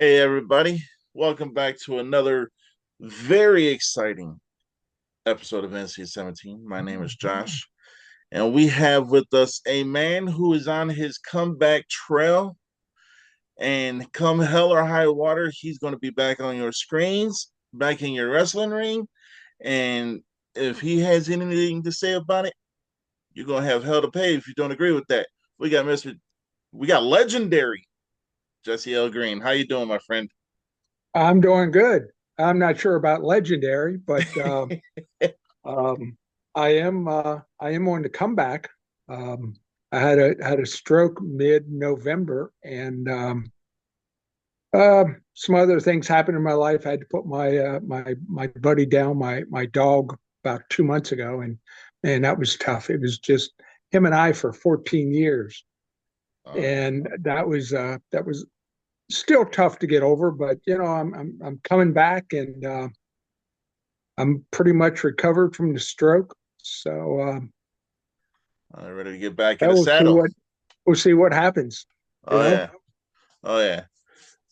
Hey, everybody. Welcome back to another very exciting episode of NC-17. My name is Josh, and we have with us a man who is on his comeback trail. And come hell or high water, he's going to be back on your screens, back in your wrestling ring. And if he has anything to say about it, you're going to have hell to pay if you don't agree with that. We got legendary Jesse L. Green. How you doing, my friend? I'm doing good. I'm not sure about legendary, but um, I am on the comeback. Um, I had a stroke mid-November, and some other things happened in my life. I had to put my buddy down, my dog, about 2 months ago, and that was tough. It was just him and I for 14 years, Oh, and that was still tough to get over. But I'm coming back, and I'm pretty much recovered from the stroke. So I'm ready to get back in the we'll see saddle. what happens. You Oh know, yeah. Oh yeah.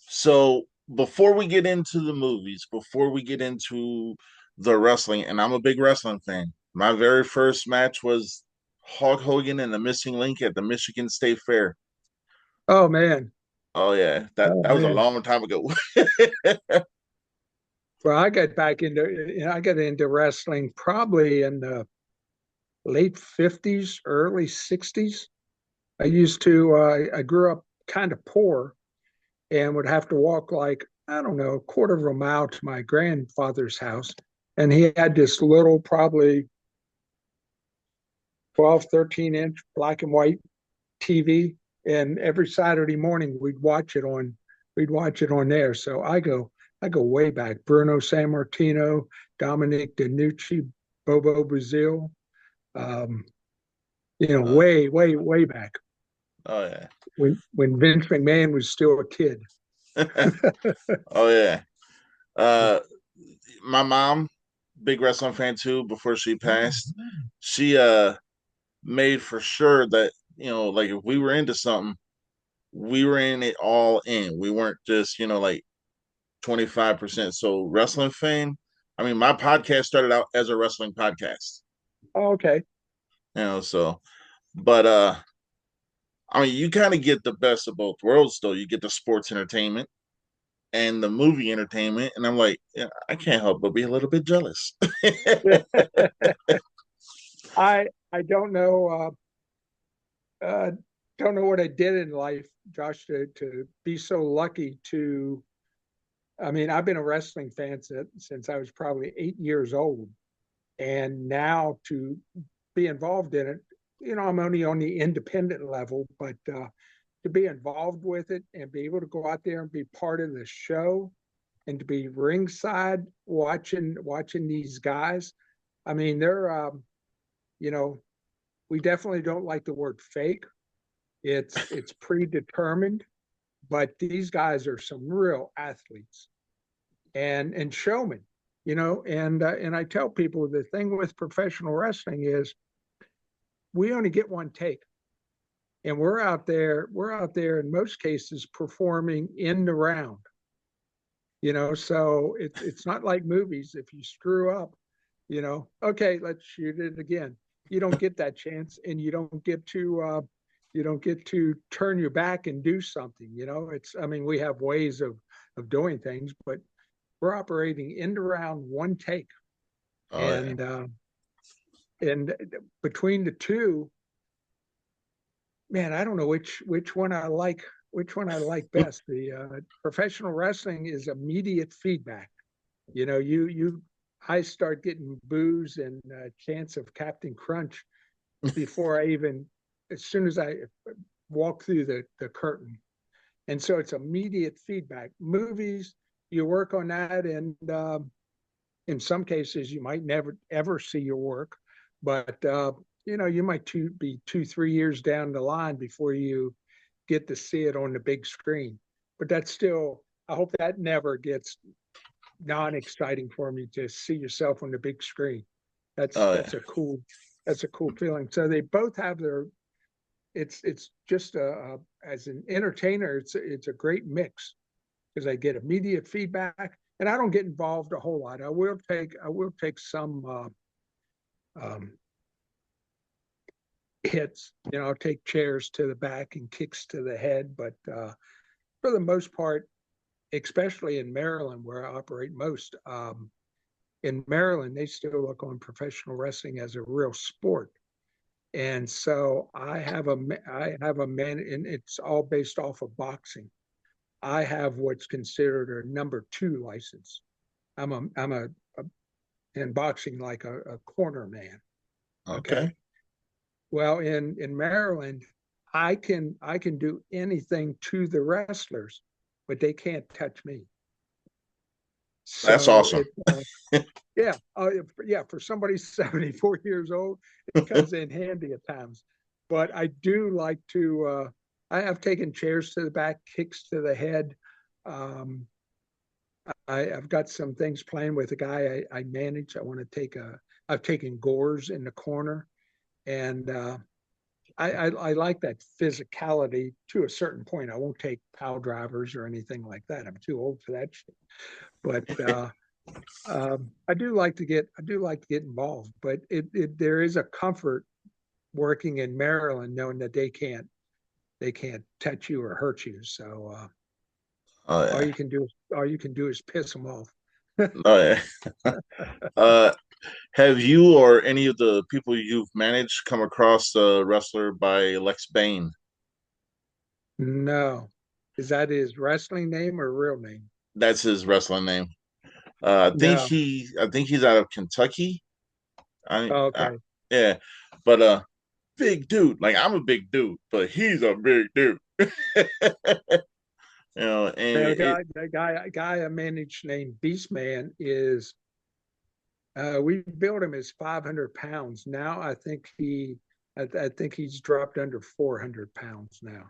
So before we get into the movies, before we get into the wrestling, and I'm a big wrestling fan. My very first match was Hulk Hogan and the Missing Link at the Michigan State Fair. oh man, Oh yeah, that oh that was a man. long time ago. Well, I got into wrestling probably in the late 50s, early 60s. I grew up kind of poor and would have to walk like, I don't know, a quarter of a mile to my grandfather's house. And he had this little, probably 12, 13-inch black and white TV. And every Saturday morning we'd watch it on there. So I go way back. Bruno Sammartino, Dominic DeNucci, Bobo Brazil, um, uh, way, way, way back oh yeah. when Vince McMahon was still a kid. Oh yeah. Uh, my mom, big wrestling fan too. Before she passed, she made for sure that like if we were into something, we were in it all in. We weren't just, like 25%. So wrestling fan, I mean, my podcast started out as a wrestling podcast, Oh, okay. so but I mean, you kind of get the best of both worlds though. You get the sports entertainment and the movie entertainment, and I'm like, yeah, I can't help but be a little bit jealous. I uh, don't know what I did in life, Josh, to be so lucky to. I mean, I've been a wrestling fan since I was probably 8 years old, and now to be involved in it, I'm only on the independent level, but to be involved with it and be able to go out there and be part of the show and to be ringside watching these guys. I mean, you know, we definitely don't like the word fake. It's predetermined, but these guys are some real athletes and showmen. And I tell people the thing with professional wrestling is we only get one take, and we're out there in most cases performing in the round. So it's not like movies. If you screw up, okay, let's shoot it again. You don't get that chance, and you don't get to turn your back and do something. I mean, we have ways of doing things, but we're operating in the round one take, Oh yeah. and between the two, man, I don't know which one I like. Which one I like best. The professional wrestling is immediate feedback. You I start getting boos and chants of Captain Crunch before I even, as soon as I walk through the curtain. And so it's immediate feedback. Movies, you work on that, and in some cases, you might never ever see your work, but you might be 2, 3 years down the line before you get to see it on the big screen. But that's still, I hope that never gets non-exciting for me to see yourself on the big screen. That's Oh yeah. that's a cool that's a cool feeling. So they both have their. It's just as an entertainer, it's a great mix. because I get immediate feedback, and I don't get involved a whole lot. I will take some um, hits. I'll take chairs to the back and kicks to the head, but for the most part, especially in Maryland where I operate most, in Maryland they still look on professional wrestling as a real sport. And so I have a man, and it's all based off of boxing. I have what's considered a number two license. I'm a in boxing like a corner man. Okay. Okay. Well, in Maryland, I can do anything to the wrestlers, but they can't touch me. That's So awesome. it yeah, yeah, for somebody 74 years old, it comes in handy at times. But I do like to I have taken chairs to the back, kicks to the head. Um, I've got some things playing with a guy I manage. I've taken gores in the corner, and I like that physicality to a certain point. I won't take pile drivers or anything like that. I'm too old for that shit. But I do like to get involved. But there is a comfort working in Maryland knowing that they can't touch you or hurt you. So Oh all yeah. you can do is piss them off. Oh yeah. uh, have you or any of the people you've managed come across a wrestler by Lex Bain? No, is that his wrestling name or real name? That's his wrestling name. No. I think he's out of Kentucky. I Okay. yeah, but big dude. Like I'm a big dude, but he's a big dude. And The it guy I managed named Beastman is we built him as 500 pounds. Now I think he's dropped under 400 pounds now.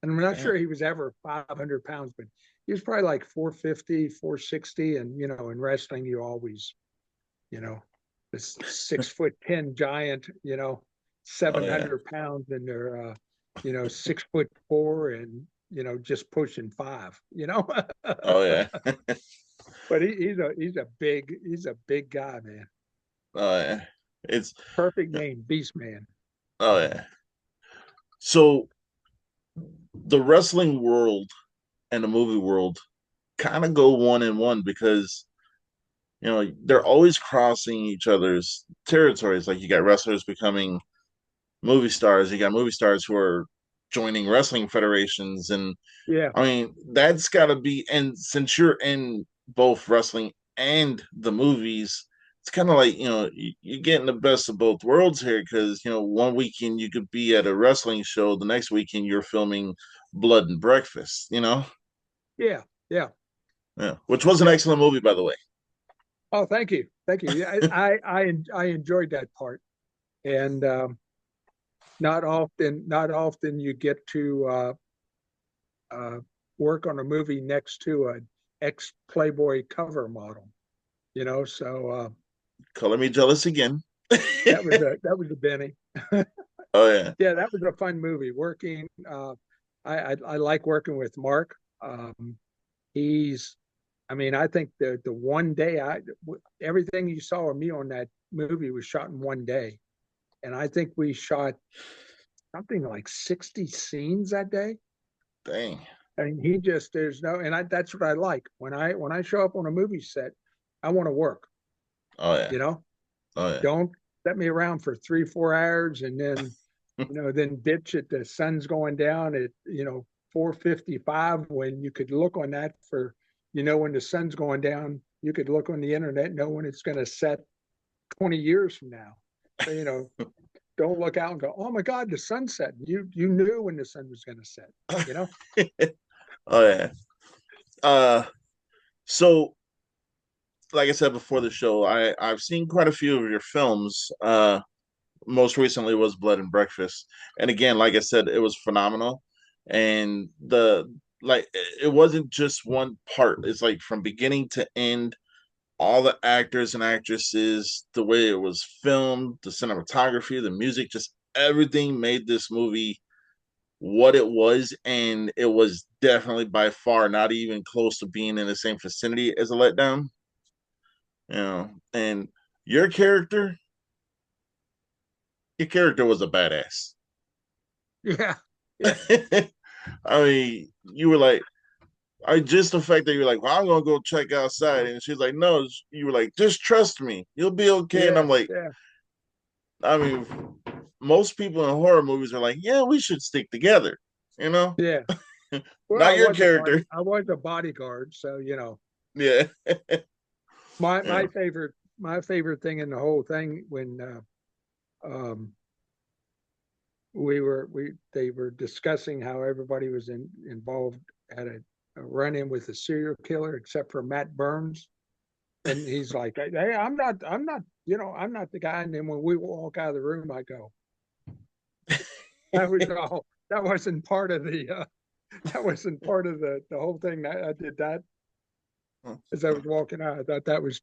And I'm not damn. sure he was ever 500 pounds, but he was probably like 450, 460. And, in wrestling, you always, you know, this 6'10" giant, Oh yeah. 700 pounds, and they're, 6'4" and, just pushing five. Oh yeah. But he's a big guy, man. Oh yeah. It's Perfect name, Beast Man. oh yeah. So the wrestling world and the movie world kind of go one in one because they're always crossing each other's territories. Like you got wrestlers becoming movie stars, you got movie stars who are joining wrestling federations, and Yeah, I mean that's got to be. And since you're in both wrestling and the movies, it's kind of like you're getting the best of both worlds here because one weekend you could be at a wrestling show, the next weekend you're filming Blood and Breakfast. yeah, yeah, Yeah, which was an yeah. excellent movie, by the way. Oh, thank you, thank you. Yeah, I enjoyed that part, and not often you get to uh, work on a movie next to an ex Playboy cover model. So Color me jealous again. that was a Benny. Oh yeah, Yeah, that was a fun movie. I like working with Mark. He's, I mean, I think the one day everything you saw of me on that movie was shot in one day, and I think we shot something like 60 scenes that day. dang. I mean, there's no, and that's what I like when I show up on a movie set. I want to work. Oh yeah, You know, oh yeah. don't set me around for 3 4 hours and then bitch at the sun's going down at 4:55 when you could look on that when the sun's going down, you could look on the internet and know when it's going to set 20 years from now. So don't look out and go, oh my God, the sun's setting. You knew when the sun was going to set. You know. Oh yeah. Uh, so like I said before the show, I've seen quite a few of your films. Most recently was Blood and Breakfast, and again, like I said, it was phenomenal. And it wasn't just one part. It's like from beginning to end, all the actors and actresses, the way it was filmed, the cinematography, the music, just everything made this movie what it was, and it was definitely by far not even close to being in the same vicinity as a letdown. And your character, your character was a badass. Yeah, yeah, I mean, you were like, I just the fact that you're like, well, I'm gonna go check outside, and she's like, no, you were like, just trust me, you'll be okay. And yeah, I'm like, yeah, I mean, most people in horror movies are like, yeah, we should stick together, you know. yeah. Well, Not your character. I was a bodyguard, so Yeah. my Yeah. favorite thing in the whole thing when um, we they were discussing how everybody was involved had a run in with a serial killer except for Matt Burns, and he's like, "Hey, I'm not the guy." And then when we walk out of the room, I go, "That was all. That wasn't part of the. That wasn't part of the whole thing." I did that as I was walking out. I thought that was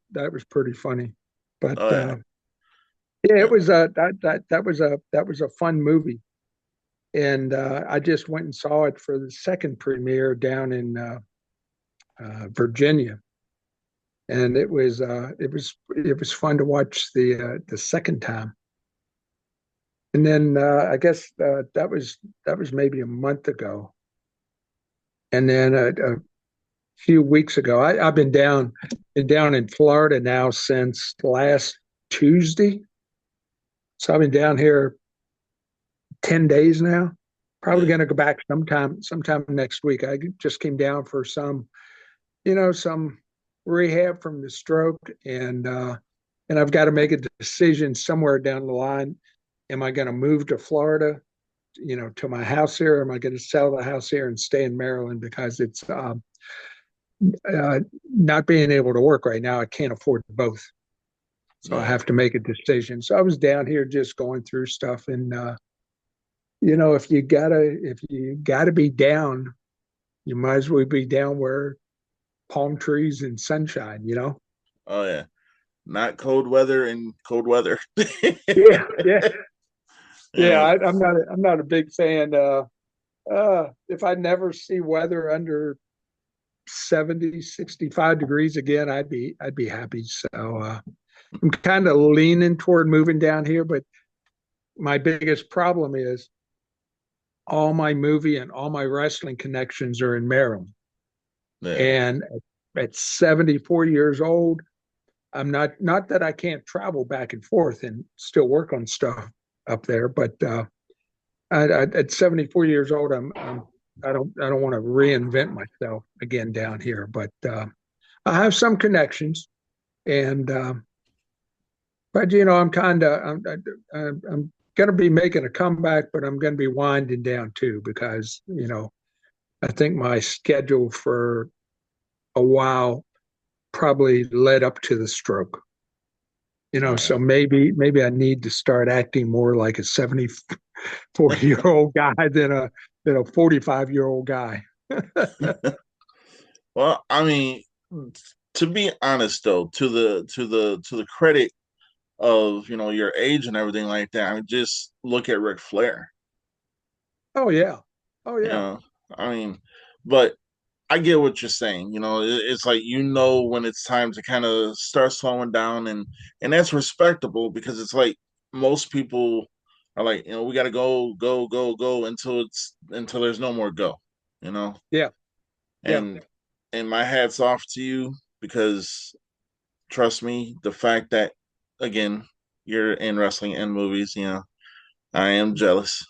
pretty funny, but Oh yeah. yeah, it Yeah. was that was a fun movie, and I just went and saw it for the second premiere down in Virginia, and it was fun to watch the second time. And then I guess that was maybe a month ago, and then a few weeks ago, I've been down in Florida now since last Tuesday, so I've been down here 10 days now. Probably Yeah. going to go back sometime next week. I just came down for some rehab from the stroke, and I've got to make a decision somewhere down the line. Am I going to move to Florida, to my house here? Or am I going to sell the house here and stay in Maryland because it's not being able to work right now? I can't afford both, so I Yeah. have to make a decision. So I was down here just going through stuff, and if you gotta be down, you might as well be down where palm trees and sunshine. Oh yeah. Not cold weather and cold weather. Yeah, yeah, yeah. Yeah. I'm not a big fan. If I never see weather under 70, 65 degrees again, I'd be happy. So I'm kind of leaning toward moving down here, but my biggest problem is all my movie and all my wrestling connections are in Maryland. Yeah. And at 74 years old, I'm not that I can't travel back and forth and still work on stuff up there, but at 74 years old, I don't want to reinvent myself again down here. But I have some connections, and but I'm going to be making a comeback, but I'm going to be winding down too because I think my schedule for a while probably led up to the stroke. All So right. maybe I need to start acting more like a 74-year old guy than a 45-year-old guy. Well, I mean, to be honest though, to the credit of your age and everything like that, I mean, just look at Ric Flair. Oh yeah. Oh You yeah. know, I mean, but I get what you're saying. It's like when it's time to kind of start slowing down, and that's respectable because it's like most people are like, we got to go, go, go, go until there's no more go. You know, Yeah. Yeah. and and my hat's off to you because trust me, the fact that again you're in wrestling and movies, I am jealous.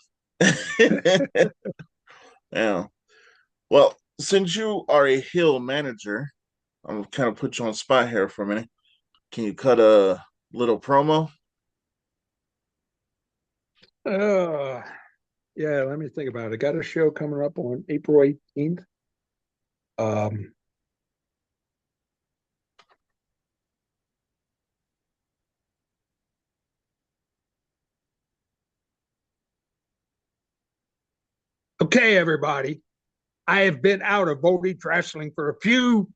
Yeah. Well, since you are a heel manager, I'm kind of put you on the spot here for a minute. Can you cut a little promo? Uh, yeah, let me think about it. I got a show coming up on April 18th. Um, okay, everybody. I have been out of Voltage Wrestling for a few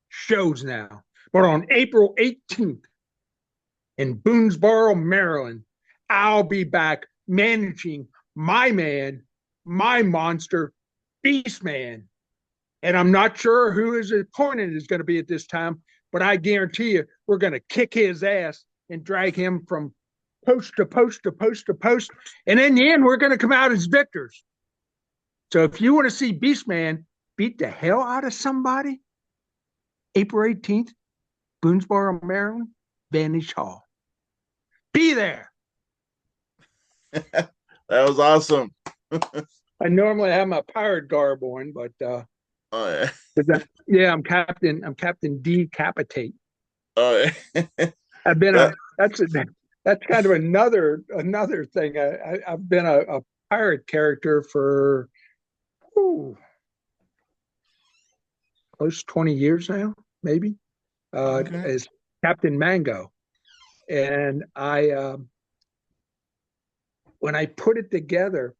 shows now, but on April 18th in Boonesboro, Maryland, I'll be back managing my man, my monster, Beastman. And I'm not sure who his opponent is going to be at this time, but I guarantee you we're going to kick his ass and drag him from post to post to post to post. And in the end, we're going to come out as victors. So if you want to see Beastman beat the hell out of somebody, April 18th, Boonesboro, Maryland, Vantage Hall. Be there. That was awesome. I normally have my pirate garb on, but Oh yeah, I'm Captain Decapitate. yeah. I've been That that's kind of another thing. I've been a pirate character for ooh, close to 20 years now, maybe, okay. as Captain Mango. And when I put it together,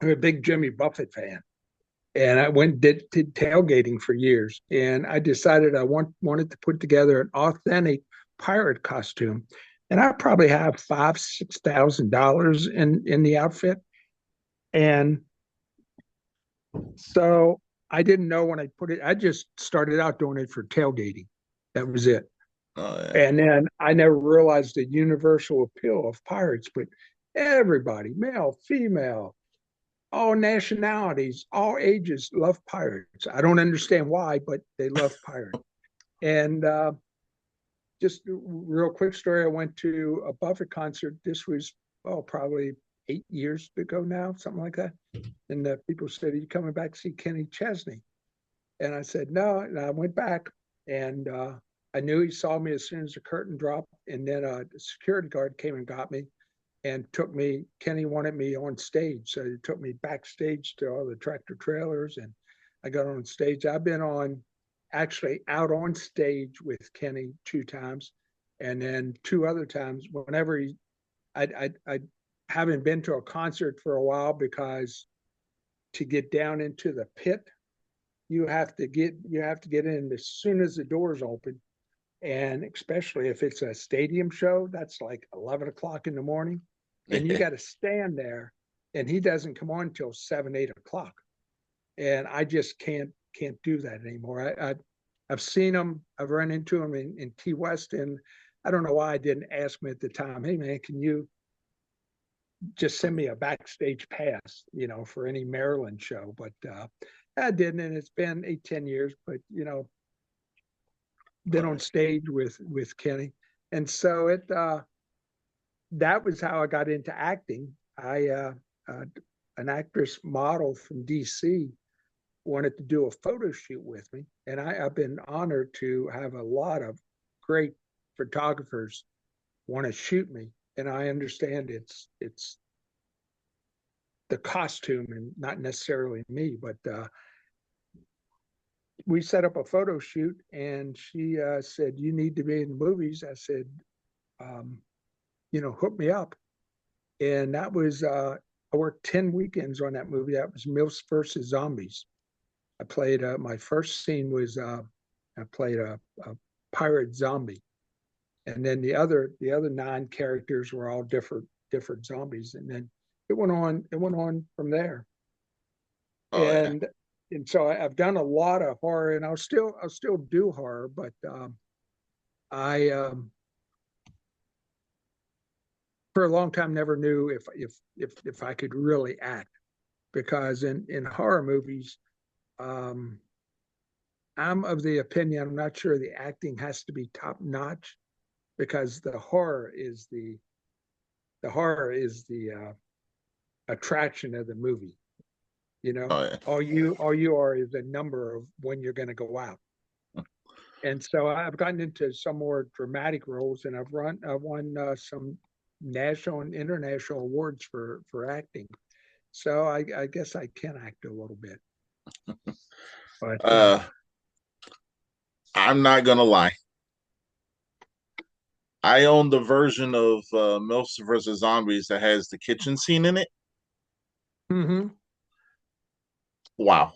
I'm a big Jimmy Buffett fan. And I did tailgating for years. And I decided I wanted to put together an authentic pirate costume. And I probably have $5,000 to $6,000 in the outfit. And so I didn't know when I put it, I just started out doing it for tailgating. That was it. Oh yeah. And then I never realized the universal appeal of pirates, but everybody, male, female, all nationalities, all ages love pirates. I don't understand why, but they love pirates. And just a real quick story, I went to a Buffett concert. This was, oh, probably 8 years ago now, something like that. And the people said, are you coming back to see Kenny Chesney? And I said, no. And I went back and I knew he saw me as soon as the curtain dropped. And then a security guard came and got me and took me. Kenny wanted me on stage. So he took me backstage to all the tractor trailers and I got on stage. I've been actually out on stage with Kenny 2 times. And then 2 other times, whenever I haven't been to a concert for a while because to get down into the pit, you have to get in as soon as the doors open, and especially if it's a stadium show, that's like 11 o'clock in the morning, and you got to stand there, and he doesn't come on till 7, 8 o'clock, and I just can't do that anymore. I've seen him, I've run into him in Key West, and I don't know why I didn't ask him at the time. Hey man, can you just send me a backstage pass, for any Maryland show? But I didn't, and it's been 8, 10 years. But been on stage with Kenny, and so it that was how I got into acting. Uh, an actress model from DC wanted to do a photo shoot with me, and I've been honored to have a lot of great photographers want to shoot me, and I understand it's the costume and not necessarily me, but we set up a photo shoot, and she said, "You need to be in movies." I said, um, "Hook me up." And that was I worked 10 weekends on that movie. That was MILFs versus Zombies. I played my first scene was I played a pirate zombie, and then the other 9 characters were all different zombies, and then it went on from there. Oh yeah. and and so I've done a lot of horror, and I'll still do horror, but I for a long time never knew if I could really act, because in horror movies, um, I'm of the opinion, I'm not sure the acting has to be top notch, because the horror is the attraction of the movie. Oh yeah. All you are is a number of when you're going to go out. And so I've gotten into some more dramatic roles, and I won some national and international awards for acting. So I guess I can act a little bit, but Uh, I'm not gonna lie. I own the version of MILFs versus Zombies that has the kitchen scene in it. mm-hmm. Wow.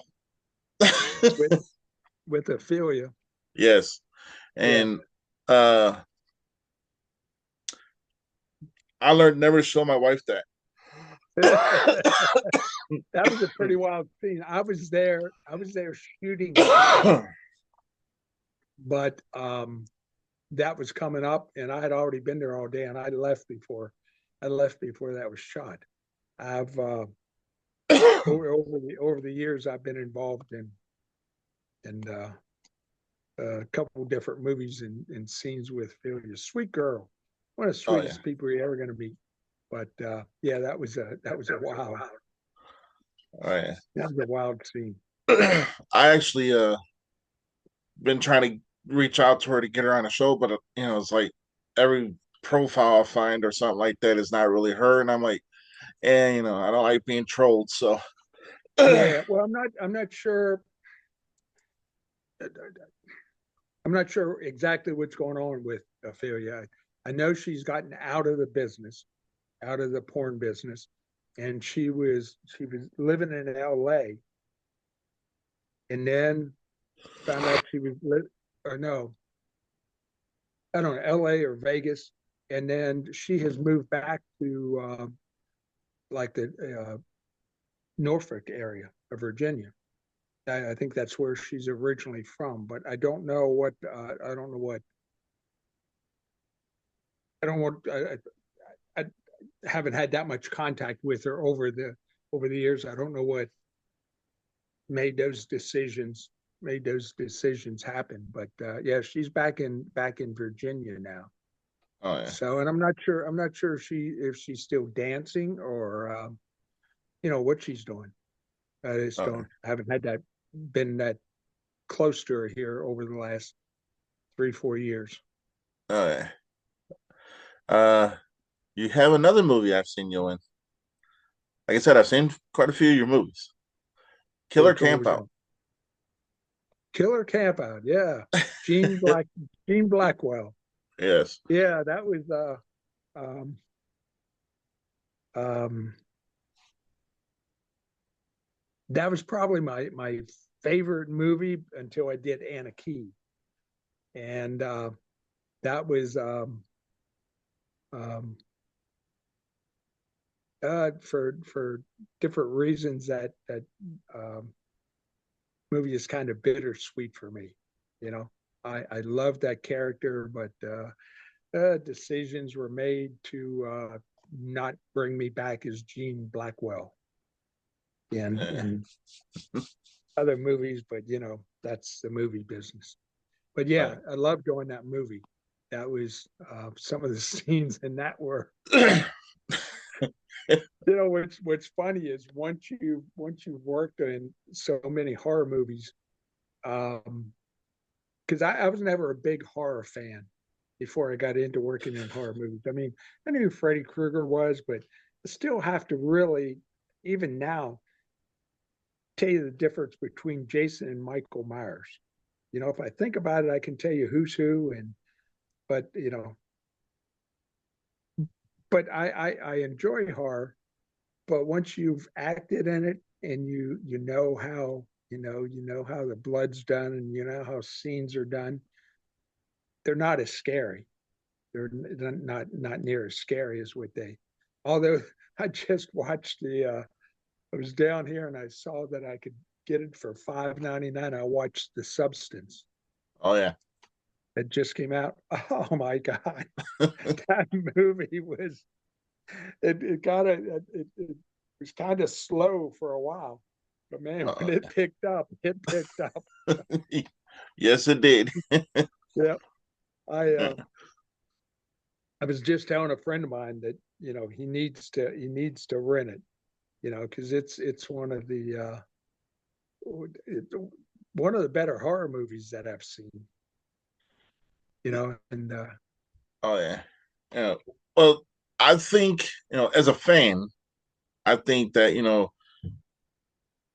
with with Ophelia, Yes, yeah. and uh, I learned never to show my wife that. That was a pretty wild scene. I was there. I was there shooting it, but that was coming up, and I had already been there all day, and I left before. I left before that was shot. I've over the years I've been involved in a couple of different movies and scenes with Philia. Sweet girl, one of the Oh yeah. sweetest people you're ever going to meet. But yeah, that was a wild Oh yeah. that was a wild scene. I actually been trying to reach out to her to get her on a show, but it's like every profile I find or something like that is not really her, and I'm like, I don't like being trolled, so Yeah, well, I'm not sure. I'm not sure exactly what's going on with Ophelia. I know she's gotten out of the business, out of the porn business, and she was living in L.A. and then found out she was or no, I don't know, L.A. or Vegas, and then she has moved back to like the Norfolk area of Virginia. I think that's where she's originally from, but I don't know what I don't know what I don't want. I haven't had that much contact with her over the years. I don't know what made those decisions happen. But yeah, she's back in Virginia now. oh yeah, So, and I'm not sure if she's still dancing or what she's doing. I just oh yeah, don't haven't had that been that close to her here over the last 3 4 years. oh yeah. Uh, you have another movie I've seen you in. Like I said, I've seen quite a few of your movies. Killer Which one was Campout. that? Killer Campout. Yeah, Gene Black Gene Blackwell. Yes. Yeah, that was um, um, that was probably my favorite movie until I did Anna Key, and that was um, for different reasons that um, movie is kind of bittersweet for me. You know, I love that character, but decisions were made to not bring me back as Gene Blackwell Yeah. in other movies, but that's the movie business. But Oh, yeah, I loved doing that movie. That was some of the scenes in that were, yeah. what's funny is once you've worked in so many horror movies, because I was never a big horror fan before I got into working in horror movies. I mean, I knew who Freddy Krueger was, but I still have to really, even now, tell you the difference between Jason and Michael Myers. If I think about it, I can tell you who's who, but but I enjoy horror. But once you've acted in it and you know how you know how the blood's done and you know how scenes are done, they're not as scary. They're not near as scary as what they. Although I just watched I was down here and I saw that I could get it for $5.99. I watched The Substance Oh yeah. that just came out. Oh my god, that movie was it got it was kind of slow for a while, but man, when Oh, it picked up. yeah. Yes, it did. Yeah, I uh, I was just telling a friend of mine that he needs to rent it, because it's it, one of the better horror movies that I've seen. And Oh yeah. Yeah. Well, I think, as a fan, I think that,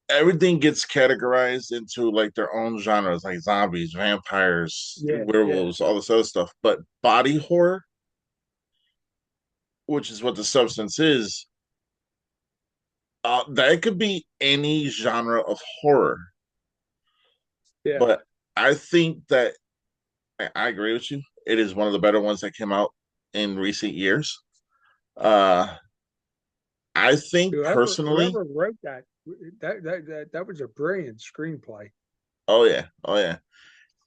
everything gets categorized into like their own genres, like zombies, vampires, yeah, yeah, werewolves, all this other stuff. But body horror, which is what the substance is, that could be any genre of horror. yeah, But I think that I agree with you. It is one of the better ones that came out in recent years. Uh, I think personally, Whoever wrote that was a brilliant screenplay. oh yeah, oh yeah,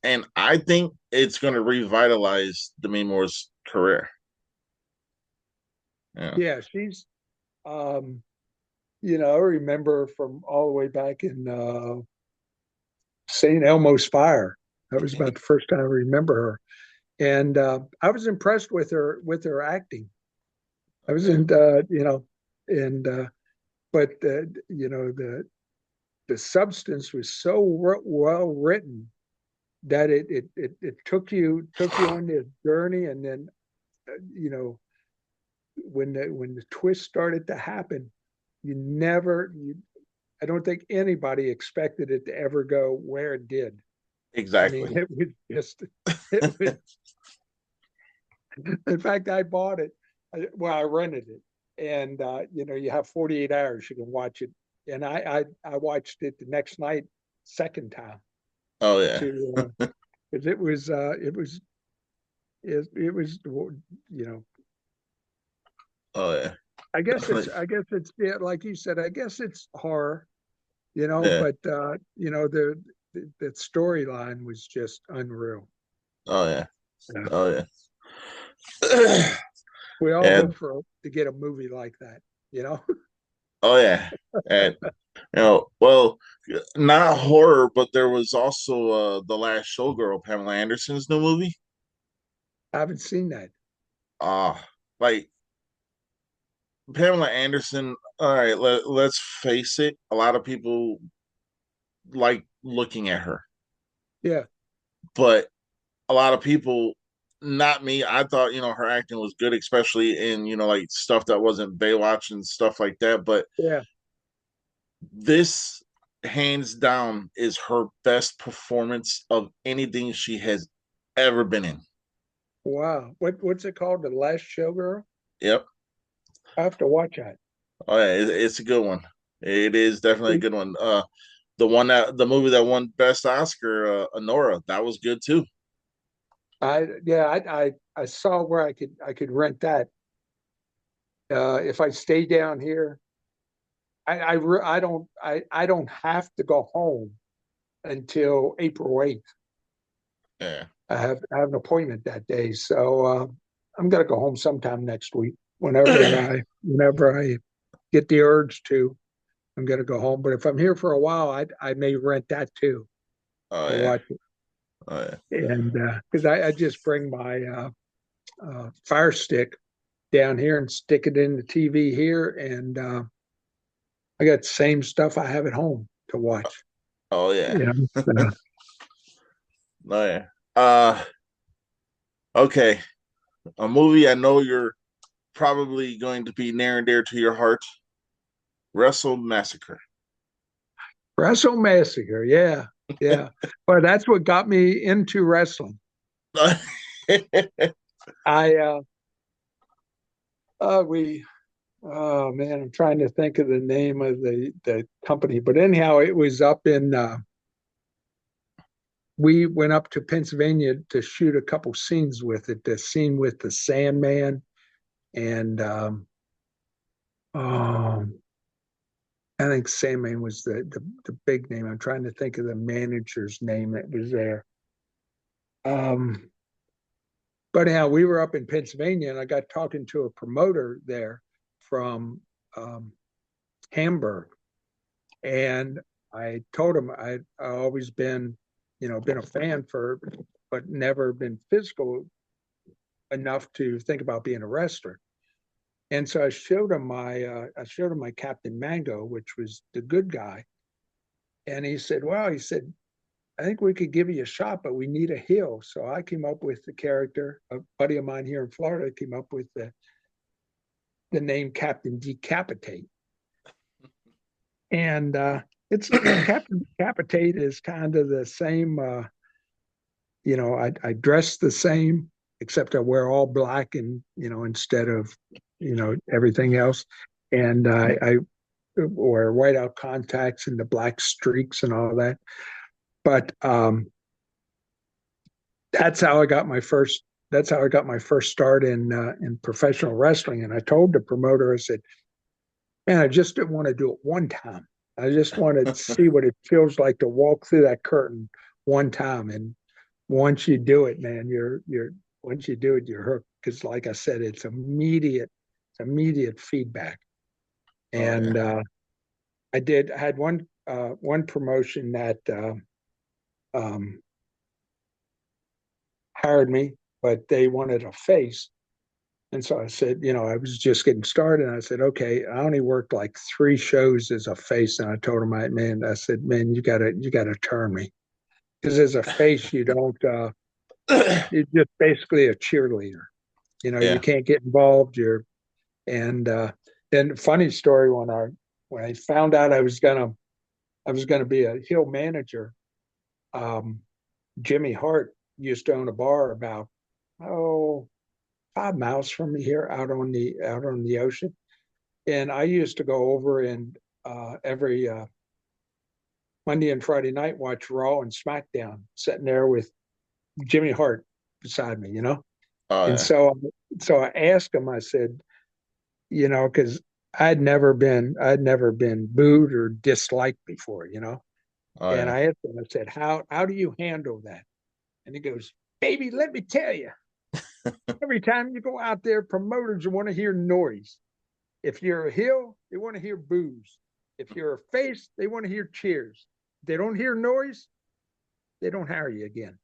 and I think it's going to revitalize Demi Moore's career. Yeah, Yeah, she's I remember from all the way back in St. Elmo's Fire. That was about the first time I remember her, and I was impressed with her acting. I was yeah, in, and but the substance was so well written that it took you on this journey, and then you know when the twist started to happen, you never you I don't think anybody expected it to ever go where it did. I mean, exactly. it was just it was. In fact, I bought it. Well, I rented it, and you have 48 hours you can watch it, and I watched it the next night, second time Oh yeah, to because it was oh yeah, I definitely. guess it's yeah, like you said, I guess it's horror, Yeah, but the storyline was just unreal. oh yeah, Yeah. oh yeah, We all and hope for to get a movie like that, you know. oh yeah, and well, not horror, but there was also the Last Showgirl, Pamela Anderson's new movie. I haven't seen that. Like Pamela Anderson. All right, let's face it. A lot of people like looking at her, Yeah, but a lot of people, not me. I thought her acting was good, especially in like stuff that wasn't Baywatch and stuff like that. But yeah. this, hands down, is her best performance of anything she has ever been in. Wow. What's it called? The Last Showgirl? Yep. I have to watch that. Oh yeah, it's a good one. It is definitely a See, good one. The movie that won Best Oscar, Honora, that was good too. I saw where I could rent that. If I stay down here, I don't have to go home until April 8th. Yeah. I have an appointment that day, so I'm gonna go home sometime next week. Whenever I get the urge to, I'm gonna go home. But if I'm here for a while, I may rent that too Oh to yeah. watch it. Oh yeah. And because I just bring my Fire Stick down here and stick it in the TV here, and I got the same stuff I have at home to watch. Oh yeah. You know, Oh yeah. Uh okay. A movie I know you're probably going to be near and dear to your heart. Wrestle Massacre. Wrestle Massacre, yeah, yeah. But that's what got me into wrestling. Oh I we oh man, I'm trying to think of the name of the company, but anyhow, it was up in. We went up to Pennsylvania to shoot a couple scenes with it. The scene with the Sandman and um, I think Sandman was the big name. I'm trying to think of the manager's name that was there. Um, but anyhow, we were up in Pennsylvania, and I got talking to a promoter there from um, Hamburg, and I told him I always been a fan but never been physical enough to think about being a wrestler. And so I showed him my Captain Mango, which was the good guy. And he said, well, he said, I think we could give you a shot, but we need a heel. So I came up with the character. A buddy of mine here in Florida came up with the name Captain Decapitate. And it's Captain Decapitate is kind of the same. I dress the same, except I wear all black and instead of everything else. And I wear whiteout contacts and the black streaks and all that. But that's how I got my first. That's how I got my first start in professional wrestling. And I told the promoter, I said, man, I just didn't want to do it one time. I just want to see what it feels like to walk through that curtain one time. And once you do it, man, you're once you do it, you're hooked. Because like I said, it's immediate feedback. Oh yeah. And I had one promotion that um, hired me, but they wanted a face. And so I said, I was just getting started. And I said, okay, I only worked like 3 shows as a face. And I told him, I said, man, you gotta turn me. Because as a face, you're just basically a cheerleader. You Yeah. can't get involved. And then funny story when I found out I was gonna be a heel manager. Um, Jimmy Hart used to own a bar about, oh, 5 miles from me here out on the ocean. And I used to go over and every Monday and Friday night watch Raw and SmackDown, sitting there with Jimmy Hart beside me. Oh And yeah. so I asked him. I said, because I'd never been booed or disliked before. Oh And yeah. I asked him. I said, how do you handle that? And he goes, baby, let me tell you. Every time you go out there, promoters want to hear noise. If you're a heel, they want to hear boos. If you're a face, they want to hear cheers. If they don't hear noise, they don't hire you again.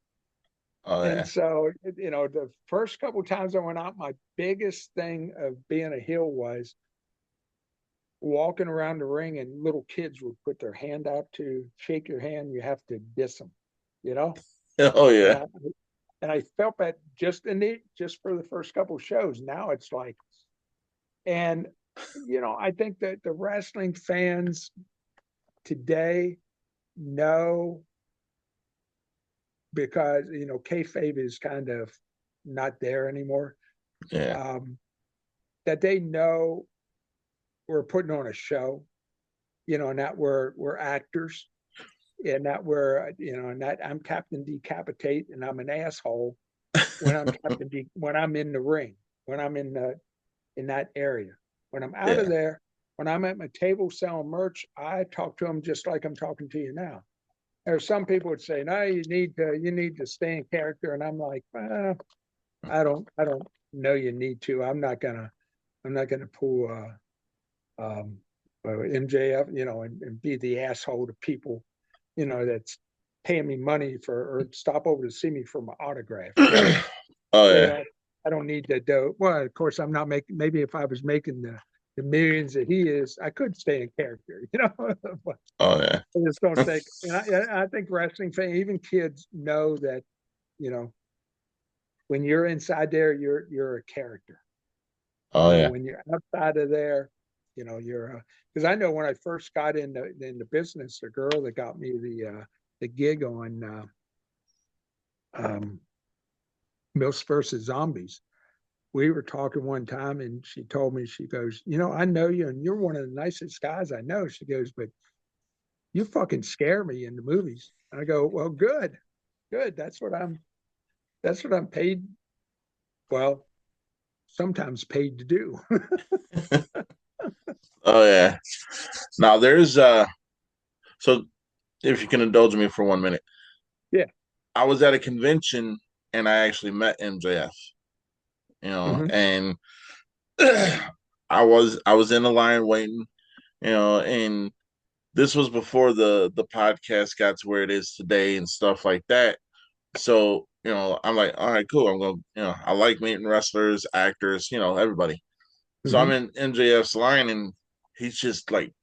Oh And yeah. so, the first couple of times I went out, my biggest thing of being a heel was walking around the ring and little kids would put their hand out to shake your hand. You have to diss them, you know? Oh And yeah. I felt that just for the first couple of shows. Now it's like, and I think that the wrestling fans today know, because kayfabe is kind of not there anymore. Yeah. Um, that they know we're putting on a show, and that we're actors, and that and that I'm Captain Decapitate, and I'm an asshole when when I'm in the ring, when I'm in that area. When I'm out of Yeah. there, when I'm at my table selling merch, I talk to them just like I'm talking to you now. There's some people would say, no, you need to stay in character. And I'm like, I don't know you need to. I'm not gonna pull MJF, and be the asshole to people, that's paying me money for, or stop over to see me for my autograph. Oh They yeah. don't. I don't need to do. Well, of course, I'm not making. Maybe if I was making the millions that he is, I could stay in character. But Oh yeah. I just don't think. And I think wrestling fans, even kids, know that. You know, when you're inside there, you're a character. Oh yeah. When you're outside of there, you're. Because I know when I first got in the business, the girl that got me the gig on um, Mills versus Zombies, we were talking one time and she told me, she goes, I know you and you're one of the nicest guys I know. She goes, but you fucking scare me in the movies. And I go, well, good, good. That's what I'm paid. Well, sometimes paid to do. Oh yeah. Now there's so if you can indulge me for 1 minute. Yeah. I was at a convention and I actually met MJF, Mm-hmm. and I was in the line waiting, and this was before the podcast got to where it is today and stuff like that. So, I'm like, all right, cool. I'm going, I like meeting wrestlers, actors, everybody. So I'm Mm-hmm. in MJF's line and he's just like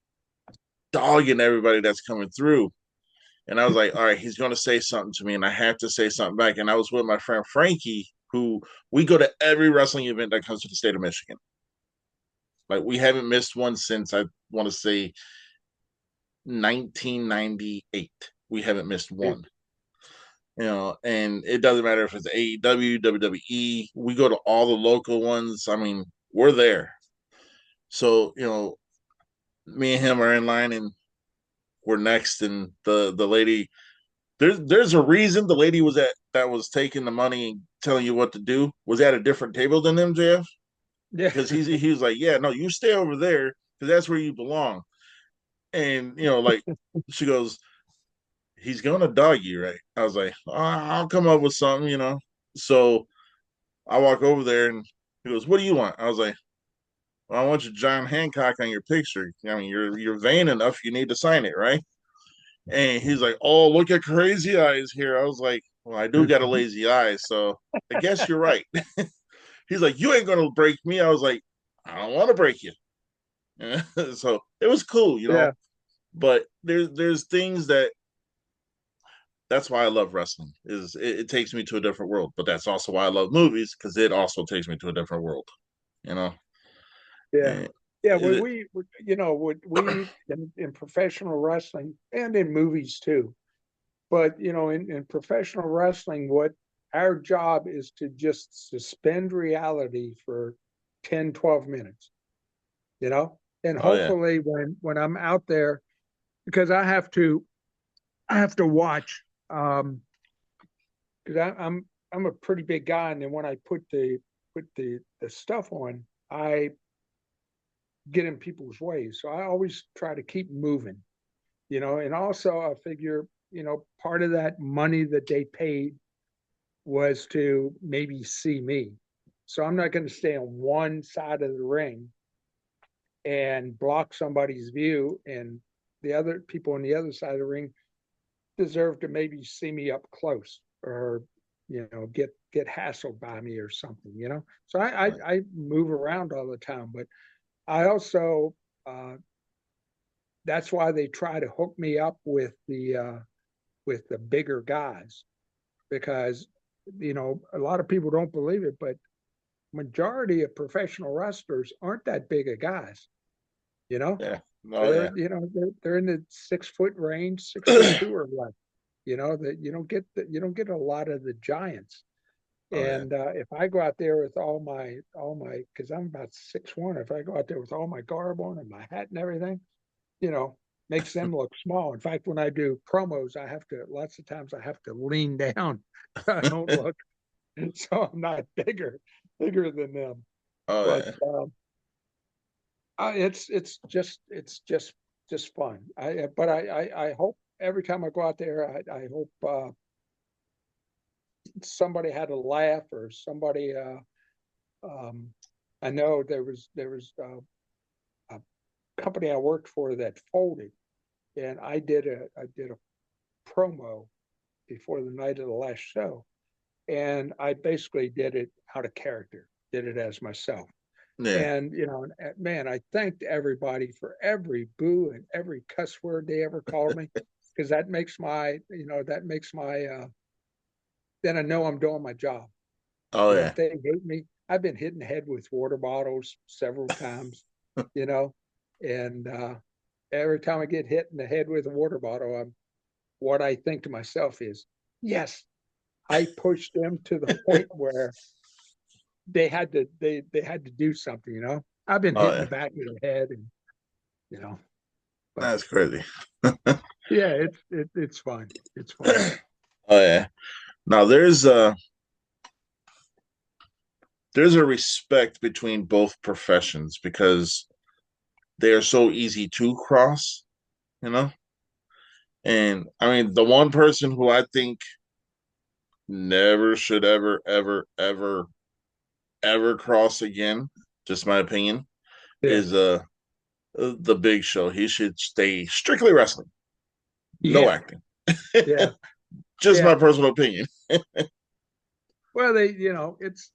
dogging everybody that's coming through. And I was like, all right, he's going to say something to me and I have to say something back. And I was with my friend Frankie, who we go to every wrestling event that comes to the state of Michigan. Like we haven't missed one since I want to say 1998. We haven't missed one. And it doesn't matter if it's AEW, WWE. We go to all the local ones. I mean, we're there. So, me and him are in line and we're next and the lady, there's a reason the lady was at that was taking the money and telling you what to do was at a different table than MJF Yeah. because he was like, yeah, no, you stay over there. because that's where you belong. And like she goes, he's gonna dog you, right? I was like, I'll come up with something. So I walk over there and he goes, what do you want? I was like, well, I want your John Hancock on your picture. I mean, you're vain enough, you need to sign it, right? And he's like, oh, look at crazy eyes here. I was like, well, I do got a lazy eye, so I guess you're right. He's like, you ain't gonna break me. I was like, I don't want to break you. So it was cool. Yeah, But there's things that's why I love wrestling. It takes me to a different world. But that's also why I love movies, because it also takes me to a different world. You know. yeah, And yeah. When it, we in professional wrestling and in movies too, but in professional wrestling, what our job is to just suspend reality for 10, 12 minutes, and oh yeah, hopefully when I'm out there, because I have to watch, because I'm a pretty big guy, and then when I put the stuff on, I get in people's ways. So I always try to keep moving, and also I figure, part of that money that they paid was to maybe see me. So I'm not going to stay on one side of the ring and block somebody's view, and the other people on the other side of the ring deserve to maybe see me up close, or get hassled by me or something. So I move around all the time, but I also, that's why they try to hook me up with the bigger guys, because a lot of people don't believe it, but majority of professional wrestlers aren't that big of guys. You know, yeah, oh they're yeah, they're in the 6 foot range, 6'2" or less. That you don't get a lot of the giants. oh yeah, And if I go out there with all my, because I'm about 6'1", if I go out there with all my garb on and my hat and everything, you know, makes them look small. In fact, when I do promos, lots of times I have to lean down so I don't look, so I'm not bigger than them. oh But yeah, it's just fun. I hope every time I go out there, I hope somebody had a laugh, or somebody. Um, I know there was a company I worked for that folded, and I did a promo before the night of the last show, and I basically did it out of character, did it as myself. yeah, And man, I thanked everybody for every boo and every cuss word they ever called me, because that makes my then I know I'm doing my job. oh If yeah, they hate me, I've been hit in the head with water bottles several times, you know, and every time I get hit in the head with a water bottle, what I think to myself is, yes, I pushed them to the point where they had to do something. I've been oh hit in the yeah. back of the head, and you know, but That's crazy. yeah, it's fun. It's fun. Oh yeah. Now there's a respect between both professions because they are so easy to cross, you know? And I mean, the one person who I think never should ever cross again, just my opinion, Yeah, is the Big Show. He should stay strictly wrestling, no yeah, acting. yeah, Just yeah. my personal opinion. Well, it's.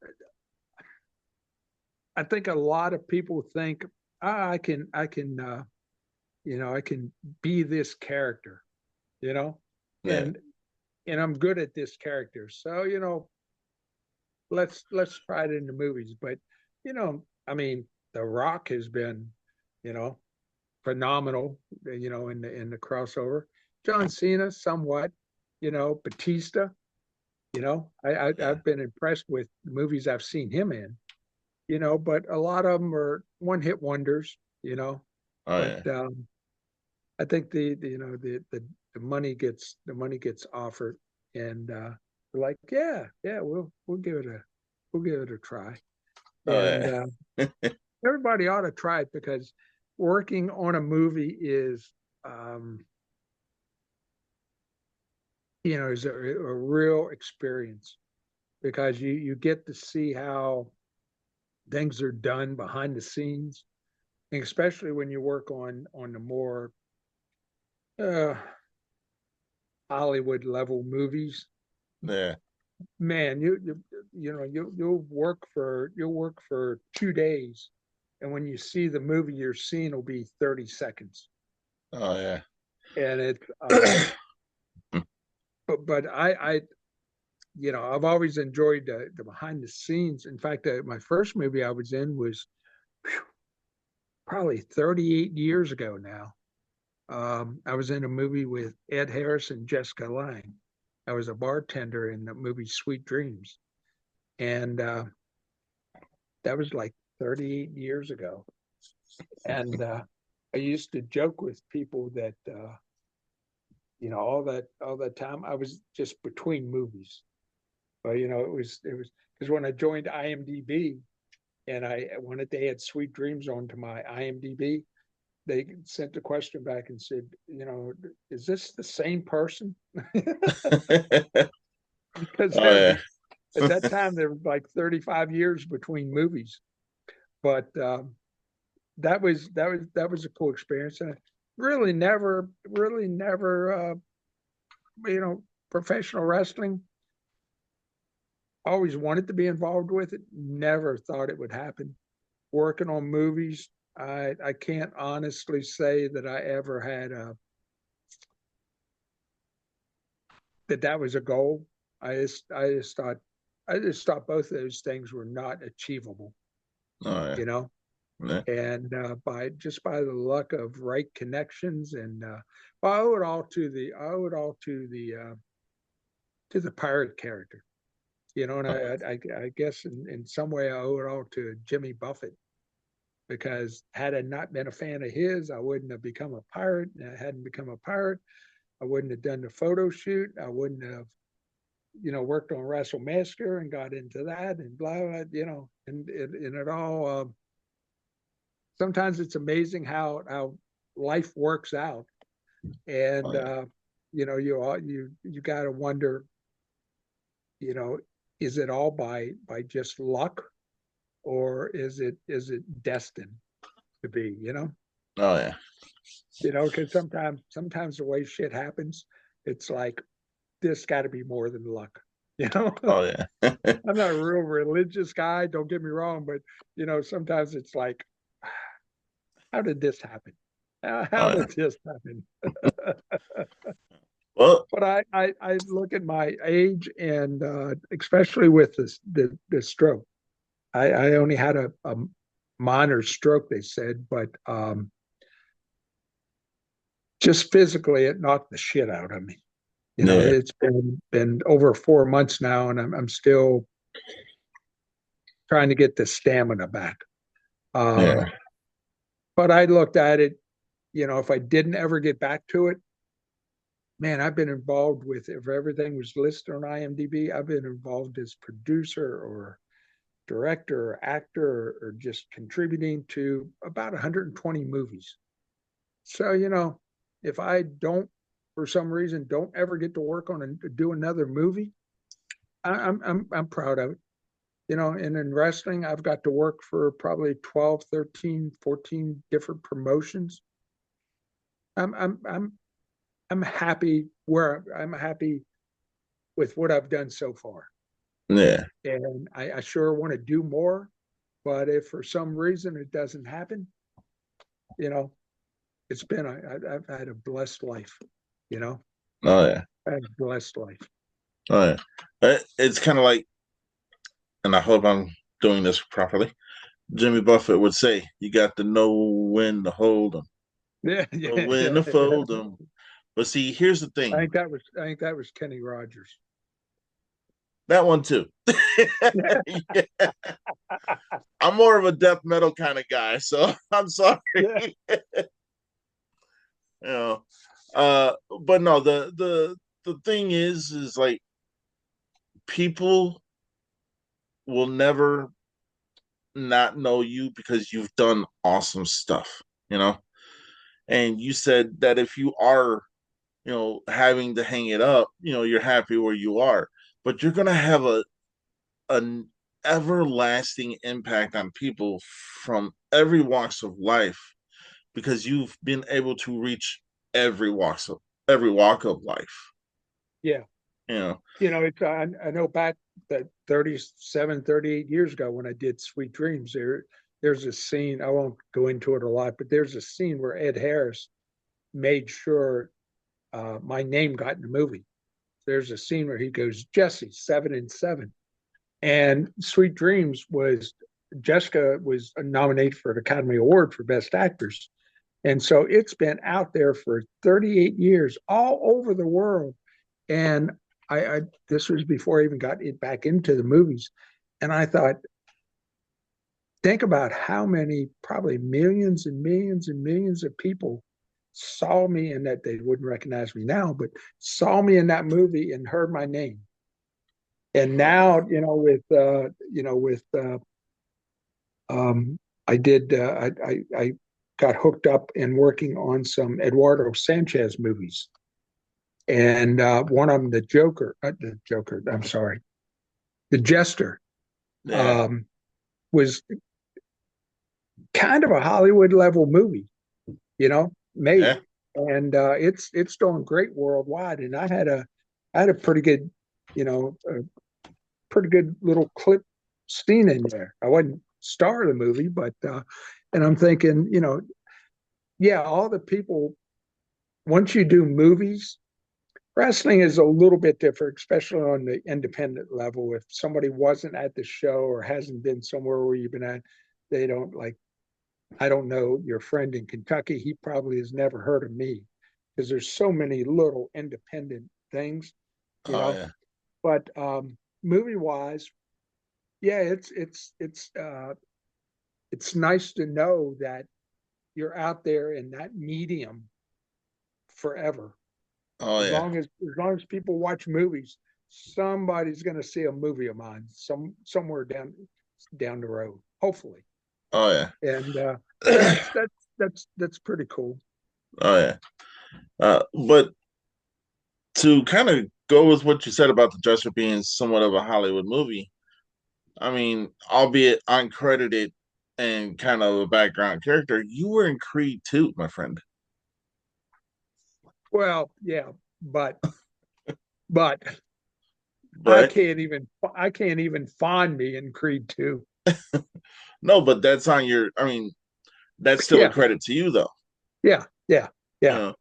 I think a lot of people think, I can be this character, you know, Yeah. and I'm good at this character. So let's try it in the movies. But I mean, The Rock has been, you know, phenomenal, in the crossover. John Cena, somewhat, Batista. Yeah. I've been impressed with the movies I've seen him in. But a lot of them are one hit wonders. Oh But yeah. I think the money gets offered, and they're like, yeah, yeah, we'll give it a try. Oh And yeah. everybody ought to try it, because working on a movie is, um, is a real experience because you get to see how things are done behind the scenes, and especially when you work on the more uh, Hollywood level movies. Yeah. Man, you'll work for 2 days, and when you see the movie you're seeing will be 30 seconds, Oh yeah. and it's but I've always enjoyed the behind the scenes. In fact, my first movie I was in was probably 38 years ago now. I was in a movie with Ed Harris and Jessica Lange. I was a bartender in the movie Sweet Dreams, and that was like 38 years ago. And I used to joke with people that all that time I was just between movies. But it was because when I joined IMDb and I wanted they had Sweet Dreams onto my IMDb, they sent a question back and said, is this the same person? Because Oh yeah. at that time there was like 35 years between movies. But that was a cool experience, and I really never professional wrestling. Always wanted to be involved with it. Never thought it would happen. Working on movies, I can't honestly say that I ever had that was a goal. I just thought both of those things were not achievable, Oh yeah. you know. Yeah. And by the luck of right connections, and well, I owe it all to the pirate character, and Oh, I guess in some way I owe it all to Jimmy Buffett, because had I not been a fan of his, I wouldn't have become a pirate. And I hadn't become a pirate, I wouldn't have done the photo shoot. I wouldn't have, worked on WrestleMaster and got into that and blah, blah, and it all. Sometimes it's amazing how life works out, oh and yeah. you got to wonder, you know, is it all by just luck, or is it destined to be? Oh yeah. Because sometimes the way shit happens, it's like this got to be more than luck. Oh yeah. I'm not a real religious guy. Don't get me wrong, but sometimes it's like, how did this happen? How Oh yeah. did this happen? Well, But I look at my age, and especially with the stroke. I only had a minor stroke, they said, but just physically, it knocked the shit out of me. yeah. It's been over 4 months now, and I'm still trying to get the stamina back. Yeah. But I looked at it, if I didn't ever get back to it, man, I've been involved with, if everything was listed on IMDb, I've been involved as producer or director or actor, or just contributing to about 120 movies. So, if I don't, for some reason, don't ever get to work on and do another movie, I'm proud of it. And in wrestling, I've got to work for probably 12, 13, 14 different promotions. I'm happy where I'm happy with what I've done so far. Yeah. And I sure want to do more, but if for some reason it doesn't happen, you know, I've had a blessed life, you know, Oh yeah. I had a blessed life. Oh yeah. It's kind of like, and I hope I'm doing this properly. Jimmy Buffett would say, "You got to know when to hold them, Yeah, know yeah, when yeah, to yeah. fold them." But see, here's the thing. I think that was Kenny Rogers. That one too. Yeah. I'm more of a death metal kind of guy, so I'm sorry. Yeah. you know, uh, but no, the thing is like people will never not know you because you've done awesome stuff. you know. And you said that if you are, having to hang it up, you're happy where you are, but you're gonna have an everlasting impact on people from every walks of life because you've been able to reach every walk of life. Yeah. You know, It's I know back that 37, 38 years ago when I did Sweet Dreams, there's a scene, I won't go into it a lot, but there's a scene where Ed Harris made sure my name got in the movie. There's a scene where he goes, Jesse, 7 and 7. And Sweet Dreams was Jessica was nominated for an Academy Award for Best Actress. And so it's been out there for 38 years all over the world. And I this was before I even got it back into the movies. And I thought, think about how many, probably millions and millions and millions of people saw me in that. They wouldn't recognize me now, but saw me in that movie and heard my name. And now, with um, I did I got hooked up in working on some Eduardo Sanchez movies, and one of them, the Joker. I'm sorry, the Jester, yeah, um, was kind of a Hollywood level movie, made, yeah. and it's doing great worldwide. And I had a pretty good, a pretty good little clip scene in there. I wasn't star of the movie, but and I'm thinking, yeah, all the people, once you do movies, wrestling is a little bit different, especially on the independent level. If somebody wasn't at the show or hasn't been somewhere where you've been at, they don't like, I don't know your friend in Kentucky. He probably has never heard of me because there's so many little independent things, you Oh know. yeah, But movie wise, yeah, it's nice to know that you're out there in that medium forever. oh As yeah, long as people watch movies, somebody's going to see a movie of mine somewhere down the road, hopefully. oh yeah, And that's pretty cool. oh yeah. But to kind of go with what you said about the Dresser being somewhat of a Hollywood movie, I mean, albeit uncredited and kind of a background character, you were in Creed too, my friend. Well, yeah, but But I can't even find me in Creed 2. no, but that's on your. I mean, that's still a Yeah, credit to you, though. yeah, yeah, You yeah, know,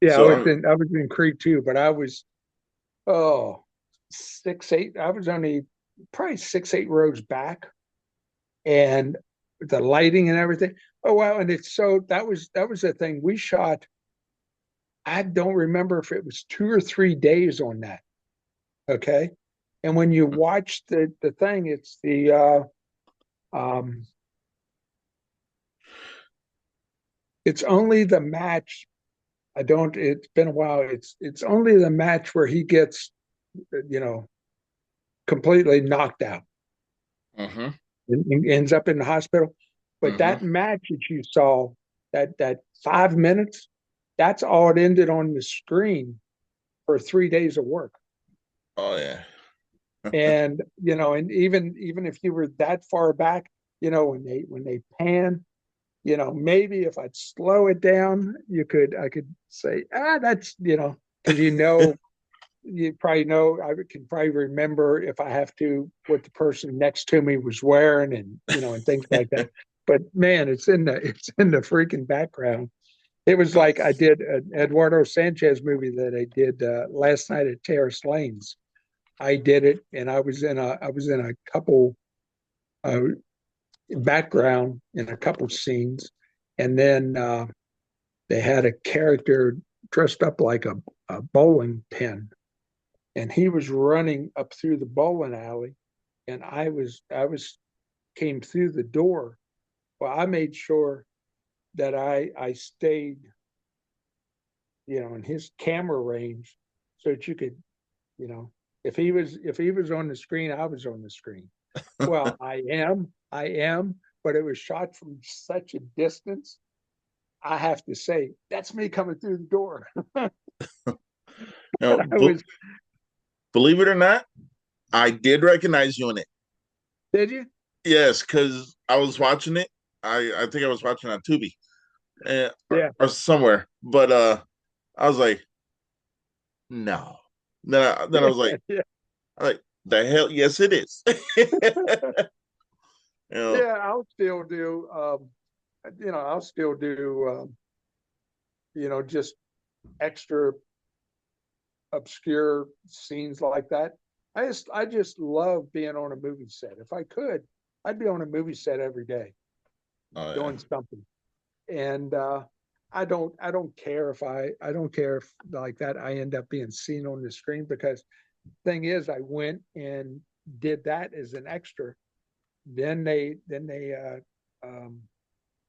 yeah. so I mean, I was in Creed 2, but I was, oh, 6, 8. I was only probably 6, 8 rows back, and the lighting and everything. Oh wow! And it's so that was the thing we shot. I don't remember if it was 2 or 3 days on that. Okay, and when you watch the thing, it's um, it's only the match. I don't. It's been a while. It's only the match where he gets, you know, completely knocked out mm-hmm, and ends up in the hospital. But mm-hmm. that match that you saw, that 5 minutes, that's all it ended on the screen for 3 days of work. Oh yeah, And and even if you were that far back, when they pan, maybe if I'd slow it down, I could say, that's, because you probably know, I can probably remember if I have to, what the person next to me was wearing, and things like that. But man, it's in the freaking background. It was like I did an Eduardo Sanchez movie that I did last night at Terrace Lanes. I did it, and I was in a couple uh, background in a couple scenes, and then they had a character dressed up like a bowling pin, and he was running up through the bowling alley, and I was came through the door. Well, I made sure that I stayed, in his camera range, so that you could, you know, if he was on the screen, I was on the screen. Well, I am, but it was shot from such a distance. I have to say, that's me coming through the door. You know, But I was, believe it or not, I did recognize you in it. did you? Yes, because I was watching it. I think I was watching on Tubi Yeah. or somewhere. But I was like, no. Then I was like, Yeah. the hell, yes, it is. You know, Yeah. I'll still do, I'll still do, just extra obscure scenes like that. I just love being on a movie set. If I could, I'd be on a movie set every day oh yeah, doing something. And I don't care if like that I end up being seen on the screen, because thing is I went and did that as an extra. Then they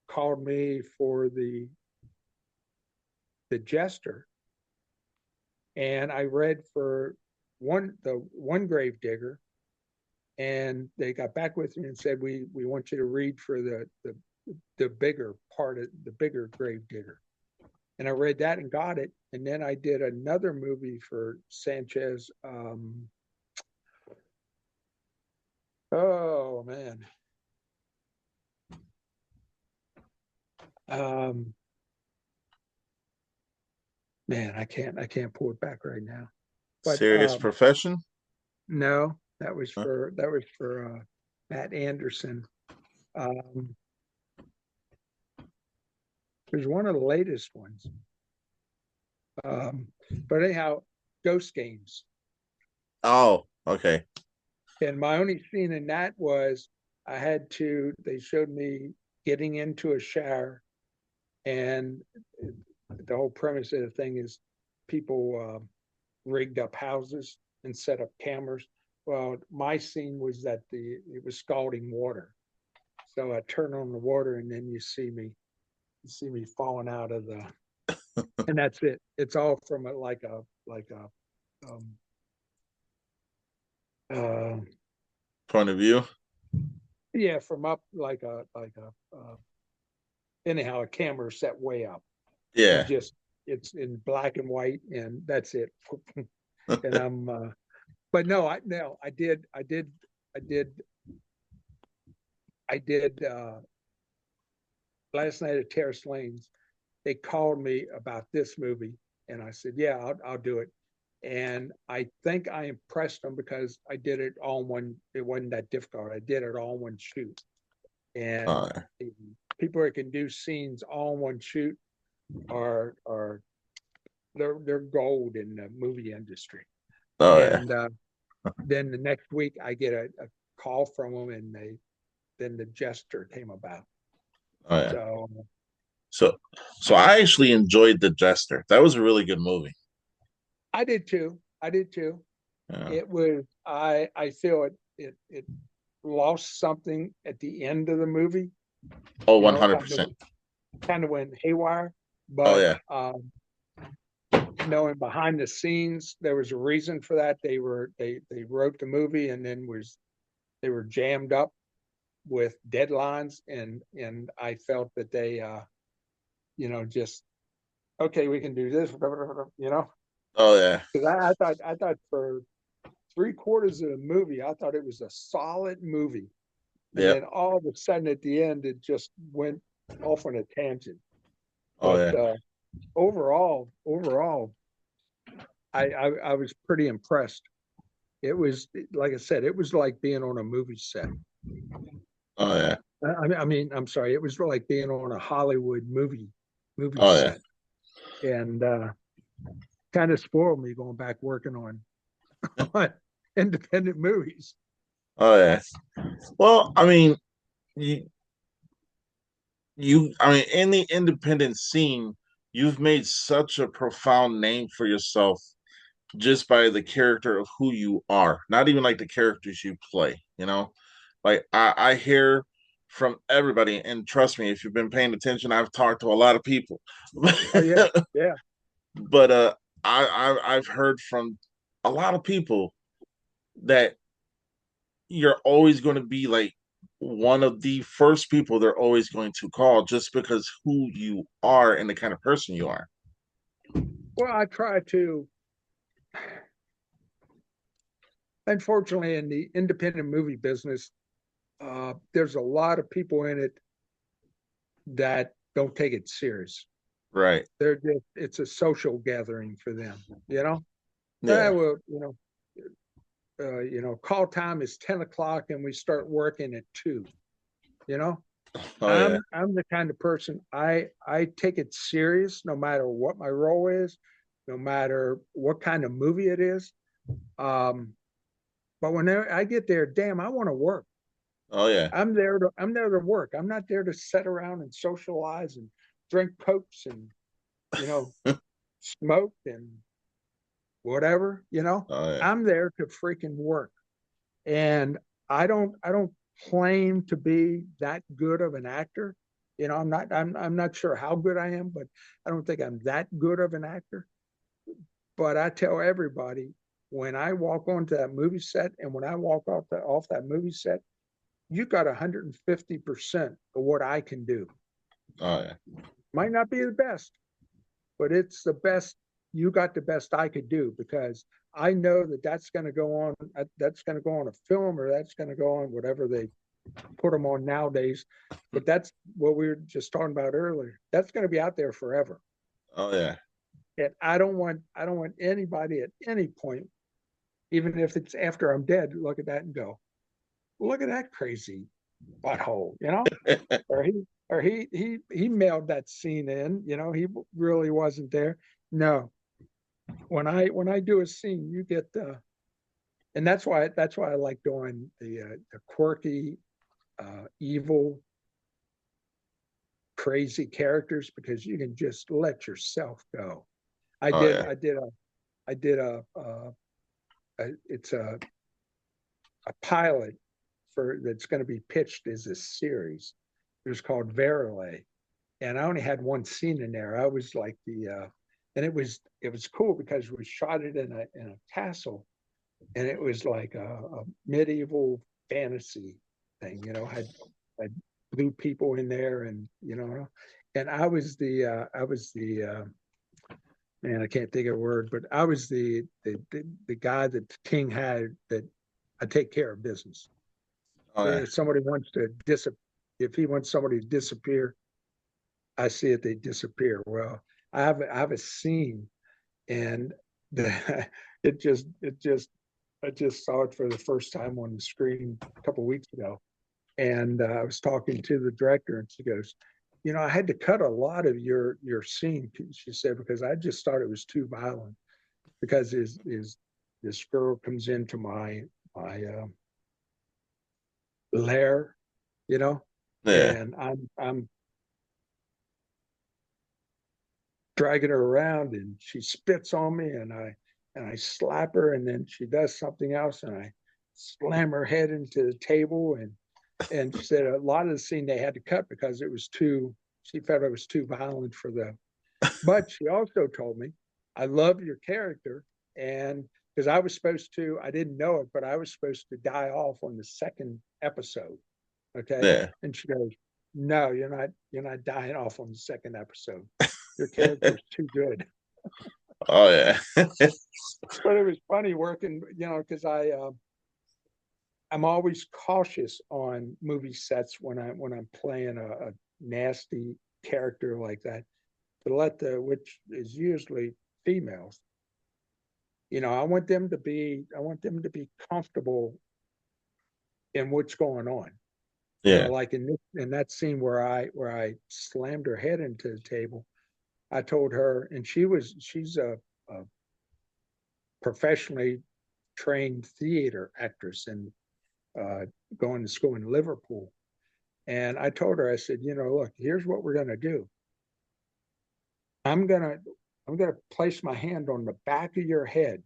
called me for the jester, and I read for one grave digger, and they got back with me and said we want you to read for the bigger part of the bigger grave digger. And I read that and got it. And then I did another movie for Sanchez. Oh man, um, man, I can't pull it back right now. But serious profession. no, Huh? that was for Matt Anderson. Um, it was one of the latest ones. Um, but anyhow, Ghost Games. Oh, okay. And my only scene in that was they showed me getting into a shower, and the whole premise of the thing is people rigged up houses and set up cameras. Well, my scene was that it was scalding water. So I turn on the water, and then you see me falling out of the, and that's it. It's all from like a um, uh, Point of view. yeah, from up like a anyhow, a camera set way up, and Yeah. just it's in black and white, and that's it. And but no, I did last night at Terrace Lanes. They called me about this movie, and I said, yeah, I'll do it. And I think I impressed them because I did it all in one. It wasn't that difficult. I did it all in one shoot, and Oh, people that can do scenes all in one shoot are they're gold in the movie industry. oh yeah. And then the next week I get a call from them, and then the Jester came about. Oh yeah. So So, so I actually enjoyed The Jester. That was a really good movie. I did too. I did too. Yeah. It was I feel it lost something at the end of the movie. Oh, You know, 100%. kind of went haywire. Oh But yeah. knowing behind the scenes, there was a reason for that. They wrote the movie, and then was they were jammed up with deadlines, and I felt that they just okay, we can do this, Oh yeah. because I thought for three-quarters of the movie I thought it was a solid movie, and Yep. then all of a sudden at the end it just went off on a tangent. Oh But yeah. overall, I was pretty impressed. It was, like I said, it was like being on a movie set. Oh yeah. I mean, I'm sorry, it was like being on a Hollywood movie Oh yeah. set, and kind of spoiled me going back working on independent movies. Oh yeah. Well, I mean, you, I mean, in the independent scene, you've made such a profound name for yourself just by the character of who you are, not even like the characters you play, you know? Like I hear from everybody, and trust me, if you've been paying attention, I've talked to a lot of people. Oh yeah, yeah, But I've heard from a lot of people that you're always going to be like one of the first people they're always going to call just because who you are and the kind of person you are. Well, I try to, unfortunately, in the independent movie business, there's a lot of people in it that don't take it serious. Right. It's a social gathering for them, you know. Yeah. Well, call time is 10 o'clock and we start working at 2. You know, Oh yeah. I'm the kind of person I take it serious no matter what my role is, no matter what kind of movie it is. Um, but when I get there, damn, I want to work. Oh yeah. I'm there to work. I'm not there to sit around and socialize and drink cokes and you know smoke and whatever. Oh yeah. I'm there to freaking work. And I don't claim to be that good of an actor. I'm not sure how good I am, but I don't think I'm that good of an actor. But I tell everybody when I walk onto that movie set and when I walk off that movie set, you got 150% of what I can do. Oh yeah. Might not be the best, but it's the best. You got the best I could do because I know that's going to go on. That's going to go on a film, or that's going to go on whatever they put them on nowadays. But that's what we were just talking about earlier. That's going to be out there forever. Oh yeah. And I don't want anybody at any point, even if it's after I'm dead, look at that and go, look at that crazy butthole, or he mailed that scene in, he really wasn't there. No, when I do a scene, you get and that's why I like doing the quirky, evil, crazy characters because you can just let yourself go. I Oh did yeah. I did a I did it's a pilot for that's going to be pitched as a series. It was called Verily, and I only had one scene in there. I was like and it was cool because we shot it in a castle, and it was like a medieval fantasy thing. Had blue people in there, and I was the man, I can't think of a word, but I was the guy that the king had that I take care of business. Oh yeah. If somebody wants to if he wants somebody to disappear, I see it, they disappear. Well, I have a scene, and the, it just I just saw it for the first time on the screen a couple of weeks ago, and I was talking to the director, and she goes, I had to cut a lot of your scene. She said because I just thought it was too violent because is this girl comes into my lair, you know, Yeah. and I'm dragging her around and she spits on me and I slap her and then she does something else and I slam her head into the table and she said a lot of the scene they had to cut because it was too she felt it was too violent for them. But she also told me, I love your character. And because I didn't know it, but I was supposed to die off on the second episode. Okay. Yeah. And she goes, no, you're not dying off on the second episode. Your character is too good. Oh yeah. But it was funny working, because I'm always cautious on movie sets when I'm playing a nasty character like that to let which is usually females. I want them to be comfortable in what's going on. Yeah. Like in that scene where I slammed her head into the table, I told her, and she's a professionally trained theater actress and uh, going to school in Liverpool. And I told her, I said, look, here's what we're gonna do. I'm gonna I'm gonna place my hand on the back of your head.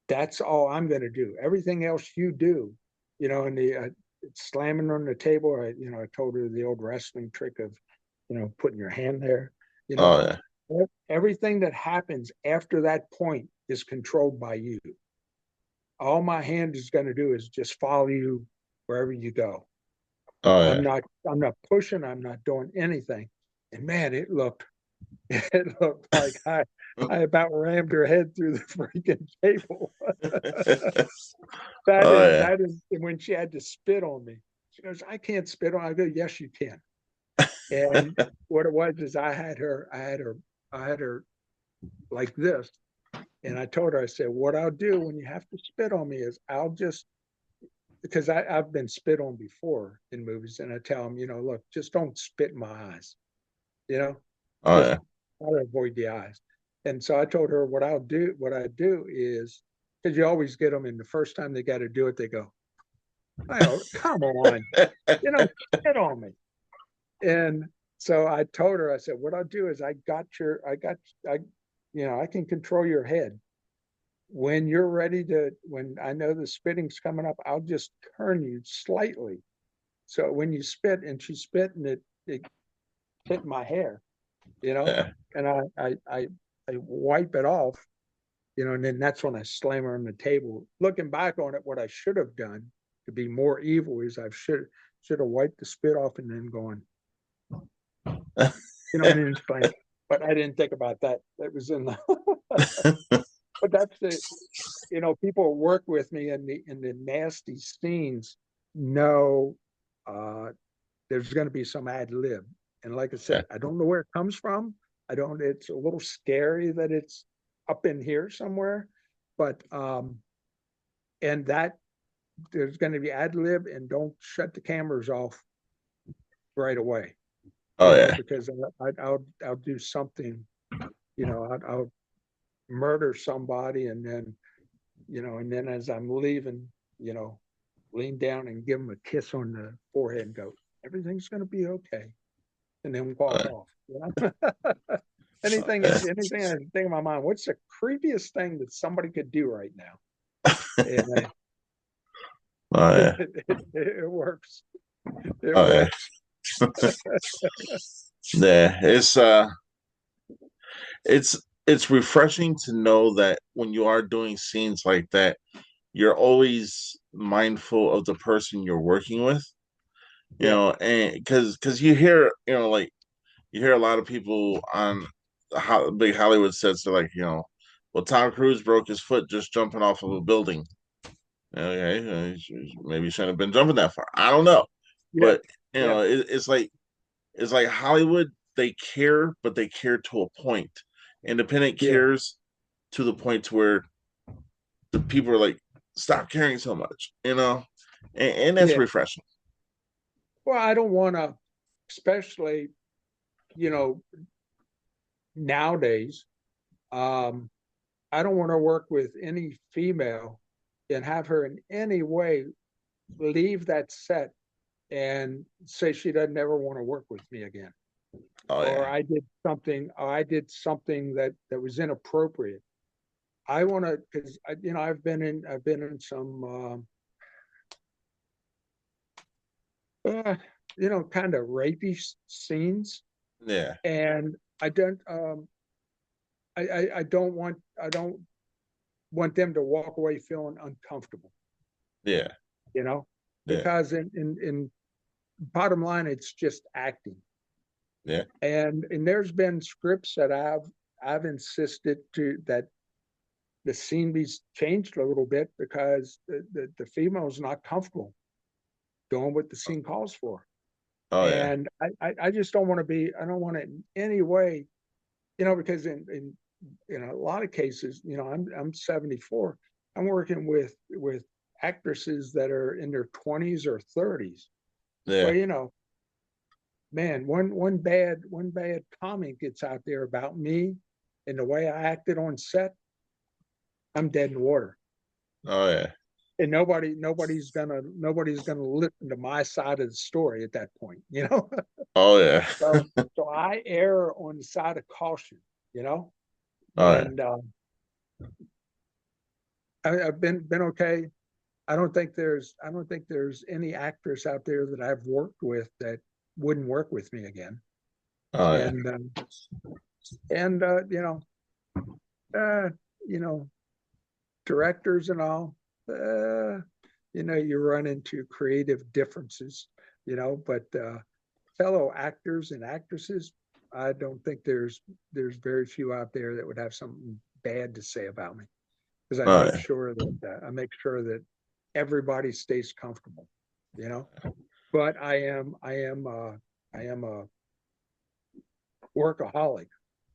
That's all I'm gonna do. Everything else you do, and the slamming on the table. I told her the old wrestling trick of, putting your hand there. You know, Oh yeah. everything that happens after that point is controlled by you. All my hand is going to do is just follow you wherever you go. Oh I'm yeah. not I'm not pushing, I'm not doing anything. And man, it looked it looked like I about rammed her head through the freaking table. Oh yeah. That is when she had to spit on me. She goes, I can't spit on. I go, yes, you can. And what it was is I had her like this. And I told her, I said, what I'll do when you have to spit on me is I'll just because I've been spit on before in movies, and I tell them, look, just don't spit in my eyes, you know, Oh just yeah. try to avoid the eyes. And so I told her what I do is because you always get them, and the first time they got to do it, they go, oh, come on, spit on me. And so I told her, I said, what I'll do is I can control your head. When you're ready when I know the spitting's coming up, I'll just turn you slightly. So when you spit and she spit and it hit my hair, Yeah. and I wipe it off, and then that's when I slam her on the table. Looking back on it, what I should have done to be more evil is I should have wiped the spit off and then gone, and then explain. But I didn't think about that. That was in the but that's the people who work with me in the nasty scenes know uh, there's going to be some ad lib, and like I Yeah. said, I don't know where it comes from. I don't. It's a little scary that it's up in here somewhere, but and that there's going to be ad lib, and don't shut the cameras off right away, Oh yeah. because I'll do something, I'll murder somebody, and then as I'm leaving, you know, lean down and give him a kiss on the forehead and go, everything's going to be okay. And then Oh walk yeah. off. Anything I think in my mind, what's the creepiest thing that somebody could do right now? And Oh yeah. it works. It Oh yeah. works. Yeah. It's refreshing to know that when you are doing scenes like that, you're always mindful of the person you're working with. Yeah. And because you hear, like you hear a lot of people on big Hollywood sets. They're like, well, Tom Cruise broke his foot just jumping off of a building. Okay, maybe you shouldn't have been jumping that far. I don't know, Yeah. but Yeah. it's like Hollywood. They care, but they care to a point. Independent Yeah. cares to the point to where the people are like, stop caring so much, and that's Yeah. refreshing. Well, I don't want to, especially, you know, nowadays, um, I don't want to work with any female and have her in any way leave that set and say she doesn't ever want to work with me again, Oh or yeah, I did something that was inappropriate. I want to, because I've been in some kind of rapey scenes, yeah, and I don't want them to walk away feeling uncomfortable, yeah, you know, yeah, because in bottom line, it's just acting. yeah. And there's been scripts that I've insisted to that the scene be changed a little bit because the female's not comfortable doing what the scene calls for. Oh yeah, And I just don't want to be, I don't want it in any way, because in a lot of cases, I'm 74. I'm working with actresses that are in their 20s or 30s. Well, yeah. man, one bad comment gets out there about me and the way I acted on set, I'm dead in the water. Oh yeah, And nobody's gonna listen to my side of the story at that point. oh yeah, So I err on the side of caution, you know, oh yeah, and I've been okay. I don't think there's any actress out there that I've worked with that wouldn't work with me again. oh yeah. And and uh, you know, directors and all. Uh, you run into creative differences, but fellow actors and actresses, I don't think there's very few out there that would have something bad to say about me, because Oh yeah. I make sure that everybody stays comfortable, you know. But I am a workaholic.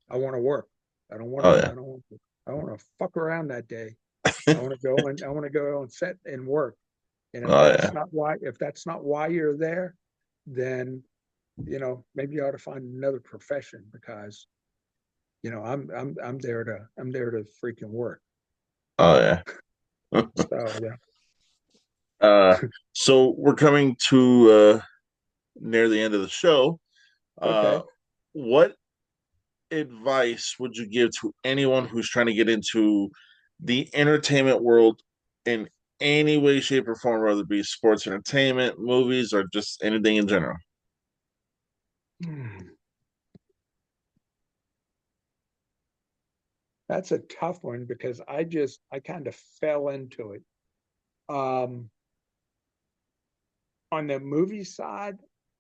I want to work. I don't want Oh to. yeah. I don't want to fuck around that day. I want to go and set and work. And Oh yeah. if that's not why you're there, then maybe you ought to find another profession, because I'm there to freaking work. Oh yeah. So yeah. uh, so we're coming to near the end of the show. Uh, Okay. what advice would you give to anyone who's trying to get into the entertainment world in any way, shape, or form, whether it be sports entertainment, movies, or just anything in general? Hmm. That's a tough one, because I kind of fell into it. Um, on the movie side,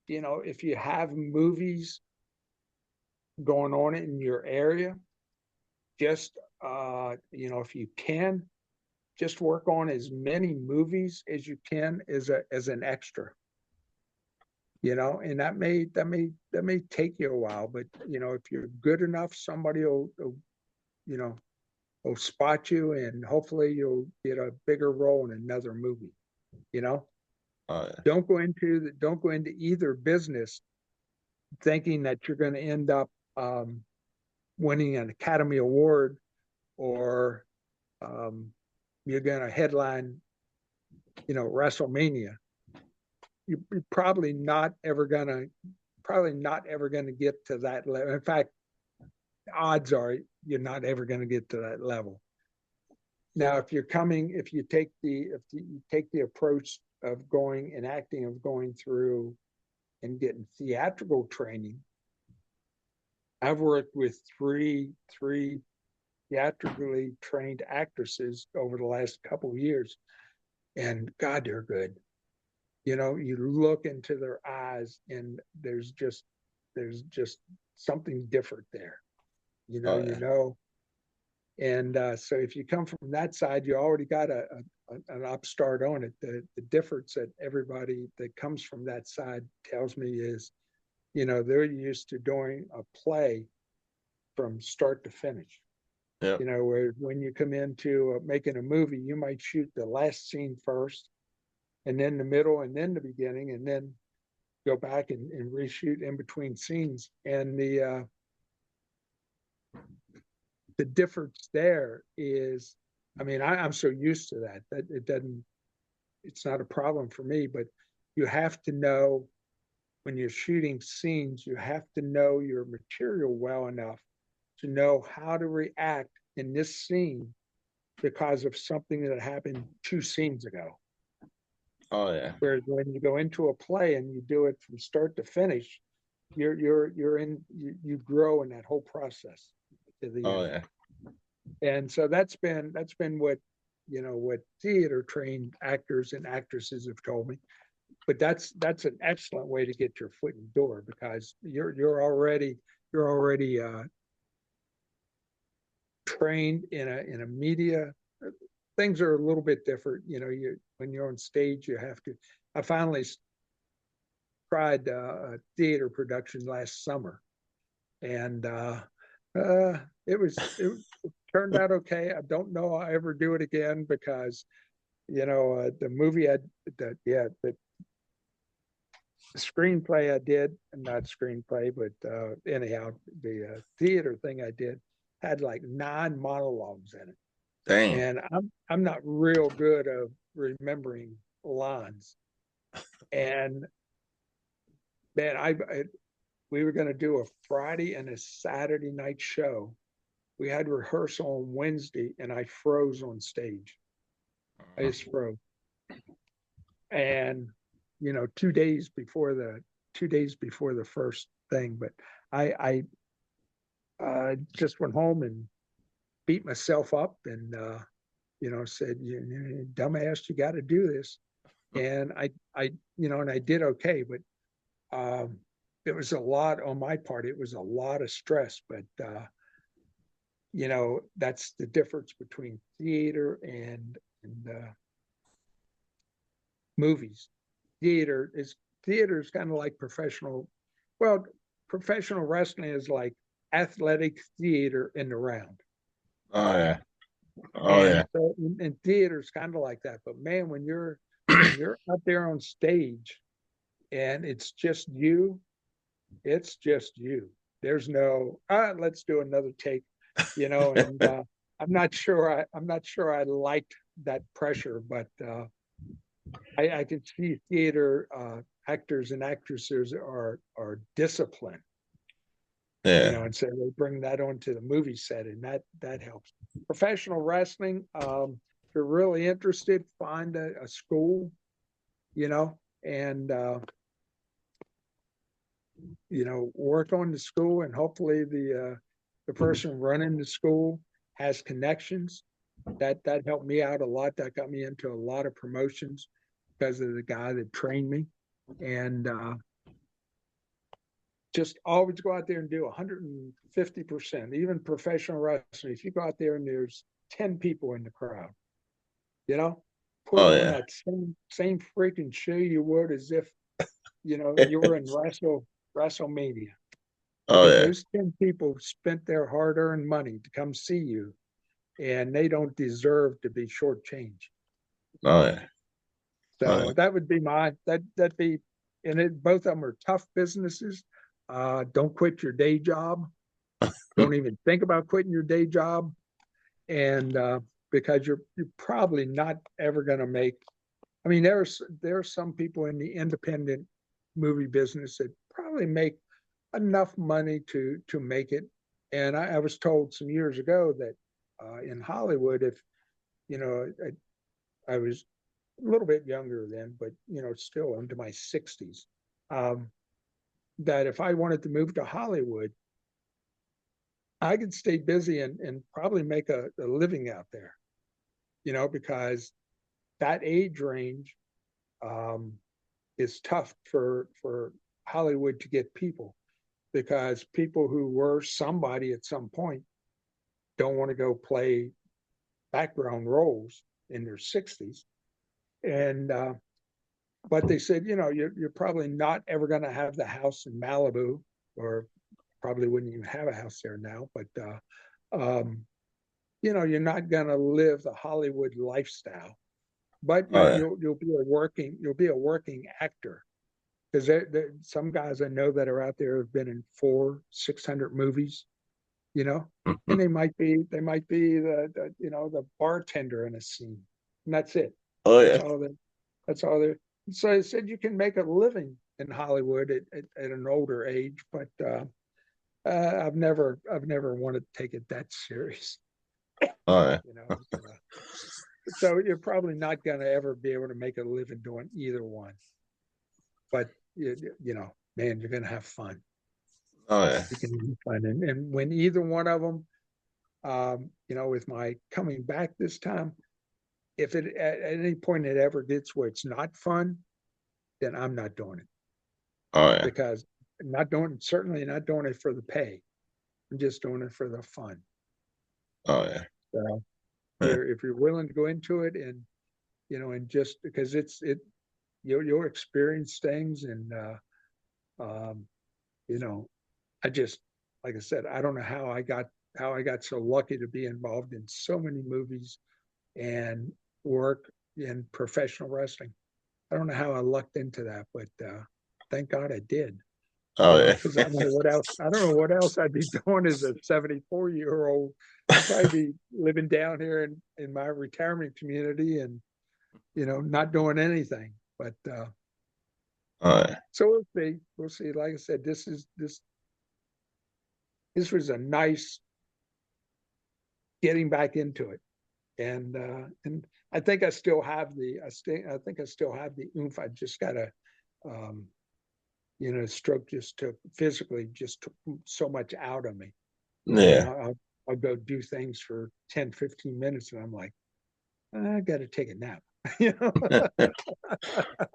if you have movies going on in your area, just if you can, just work on as many movies as you can as an extra. And that may take you a while, but if you're good enough, somebody will you know will spot you, and hopefully you'll get a bigger role in another movie. You know, Oh yeah. don't go into either business thinking that you're going to end up winning an Academy Award, or um, you're going to headline, WrestleMania. You're probably not ever going to get to that level. In fact, odds are you're not ever going to get to that level. Now, if you take the approach of going and acting, of going through and getting theatrical training, I've worked with three theatrically trained actresses over the last couple of years, and God, they're good. You look into their eyes, and there's just something different there. Oh You yeah. know, and so if you come from that side, you already got an upstart on it. The difference that everybody that comes from that side tells me is, they're used to doing a play from start to finish. Yep. Where when you come into making a movie, you might shoot the last scene first, and then the middle, and then the beginning, and then go back and reshoot in between scenes. And the difference there is, I mean, I'm so used to that it's not a problem for me. But you have to know, when you're shooting scenes, you have to know your material well enough to know how to react in this scene because of something that happened 2 scenes ago. Oh yeah. Whereas when you go into a play and you do it from start to finish, you grow in that whole process to the Oh end. yeah. And so that's been what theater trained actors and actresses have told me. But that's an excellent way to get your foot in the door, because you're already trained in a media. Things are a little bit different. You when you're on stage, you have to. I finally tried a theater production last summer, and it turned out okay. I don't know I'll ever do it again, because the movie I the screenplay I did, not screenplay, but anyhow, the theater thing I did had like 9 monologues in it, Dang. and I'm not real good at remembering lines. And man, we were going to do a Friday and a Saturday night show. We had rehearsal on Wednesday, and I froze on stage. I just froze. And 2 days before the first thing, but I just went home and beat myself up, and said, you dumbass, you got to do this. And and I did okay, but it was a lot on my part. It was a lot of stress, but that's the difference between theater and movies. Theater is theater is kind of like professional. Well, professional wrestling is like athletic theater in the round, Oh yeah. Oh and yeah. so and theater is kind of like that. But man, when you're up there on stage and it's just you. There's no let's do another take, and I'm not sure I liked that pressure, but I can see theater actors and actresses are disciplined, Yeah. and so they bring that onto the movie set, and that helps. Professional wrestling, if you're really interested, find a school, and work on the school, and hopefully the person running the school has connections. That helped me out a lot. That got me into a lot of promotions because of the guy that trained me, and just always go out there and do 150%. Even professional wrestling, if you go out there and there's 10 people in the crowd, you know, put Oh on yeah. that same freaking show you would as if you were in WrestleMania, Oh because yeah. those 10 people spent their hard-earned money to come see you, and they don't deserve to be shortchanged. Oh yeah. Oh yeah. So that would be that'd be, and both of them are tough businesses. Don't quit your day job. Don't even think about quitting your day job, and because you're probably not ever going to make. I mean, there are some people in the independent movie business that probably make enough money to make it. And I was told some years ago that in Hollywood, if I was a little bit younger then, but still into my 60s, um, that if I wanted to move to Hollywood, I could stay busy and probably make a living out there, because that age range um, is tough for Hollywood to get people, because people who were somebody at some point don't want to go play background roles in their 60s. And but they said, you're probably not ever going to have the house in Malibu, or probably wouldn't even have a house there now. But you're not going to live the Hollywood lifestyle. But Oh yeah. you'll be a working actor, because some guys I know that are out there have been in 400-600 movies, you know, and they might be the bartender in a scene, and that's it. Oh That's yeah. all that. That's all there. So I said you can make a living in Hollywood at an older age, but I've never wanted to take it that serious, Oh yeah. you know. So you're probably not going to ever be able to make a living doing either one, but man, you're going to have fun. Oh yeah. You can have fun, and when either one of them, with my coming back this time, if it at any point it ever gets where it's not fun, then I'm not doing it, Oh yeah. because certainly not doing it for the pay. I'm just doing it for the fun. Oh yeah. So Yeah. if you're willing to go into it, and just because you'll experience things, and um, you know, I just, like I said, I don't know how I got so lucky to be involved in so many movies and work in professional wrestling. I don't know how I lucked into that, but thank God I did. Oh yeah. Because I don't know what else I'd be doing as a 74-year-old. I'd probably be living down here in my retirement community, and not doing anything. But Oh yeah. so we'll see. We'll see. Like I said, this was a nice getting back into it, and I think I think I still have the oomph. I just gotta, um, stroke just took so much out of me. Yeah. I'll go do things for 10, 15 minutes, and I'm like, I got to take a nap. You know,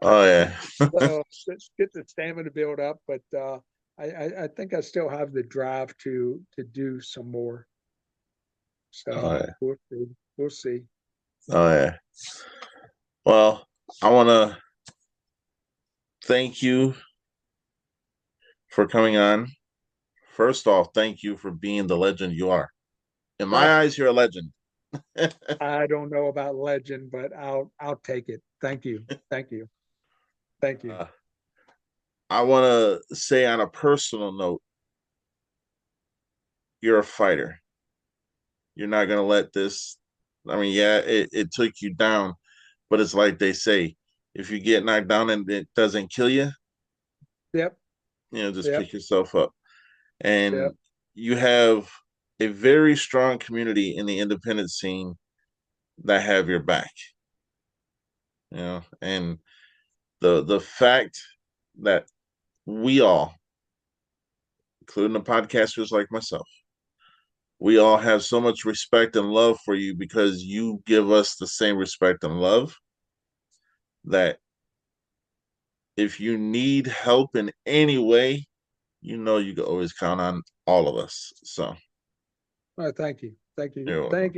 Oh yeah. so let's get the stamina build up. But I think I still have the drive to do some more. Oh So yeah. we'll see. We'll see. Oh yeah. Well, I want to thank you for coming on. First off, thank you for being the legend you are. In my Ah, eyes, you're a legend. I don't know about legend, but I'll take it. Thank you. Thank you. Thank you. uh, I want to say on a personal note, you're a fighter. You're not going to let this. I mean, yeah, it took you down, but it's like they say, if you get knocked down and it doesn't kill you, Yep. just Yep. pick yourself up. Yep. And you have a very strong community in the independent scene that have your back, and the fact that we all, including the podcasters like myself, we all have so much respect and love for you because you give us the same respect and love that if you need help in any way, you can always count on all of us. So Oh, thank you. Thank you. you're welcome.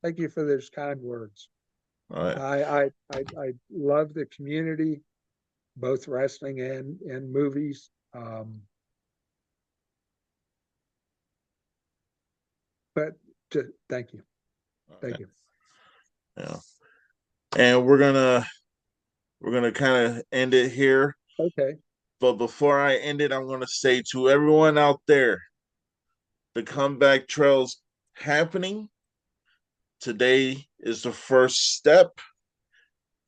Thank you for those kind words. All right. I love the community, both wrestling and movies. But thank you. All Thank right. you. Yeah. And we're gonna kind of end it here. Okay. But before I end it, I'm gonna say to everyone out there, the comeback trail's happening. Today is the first step.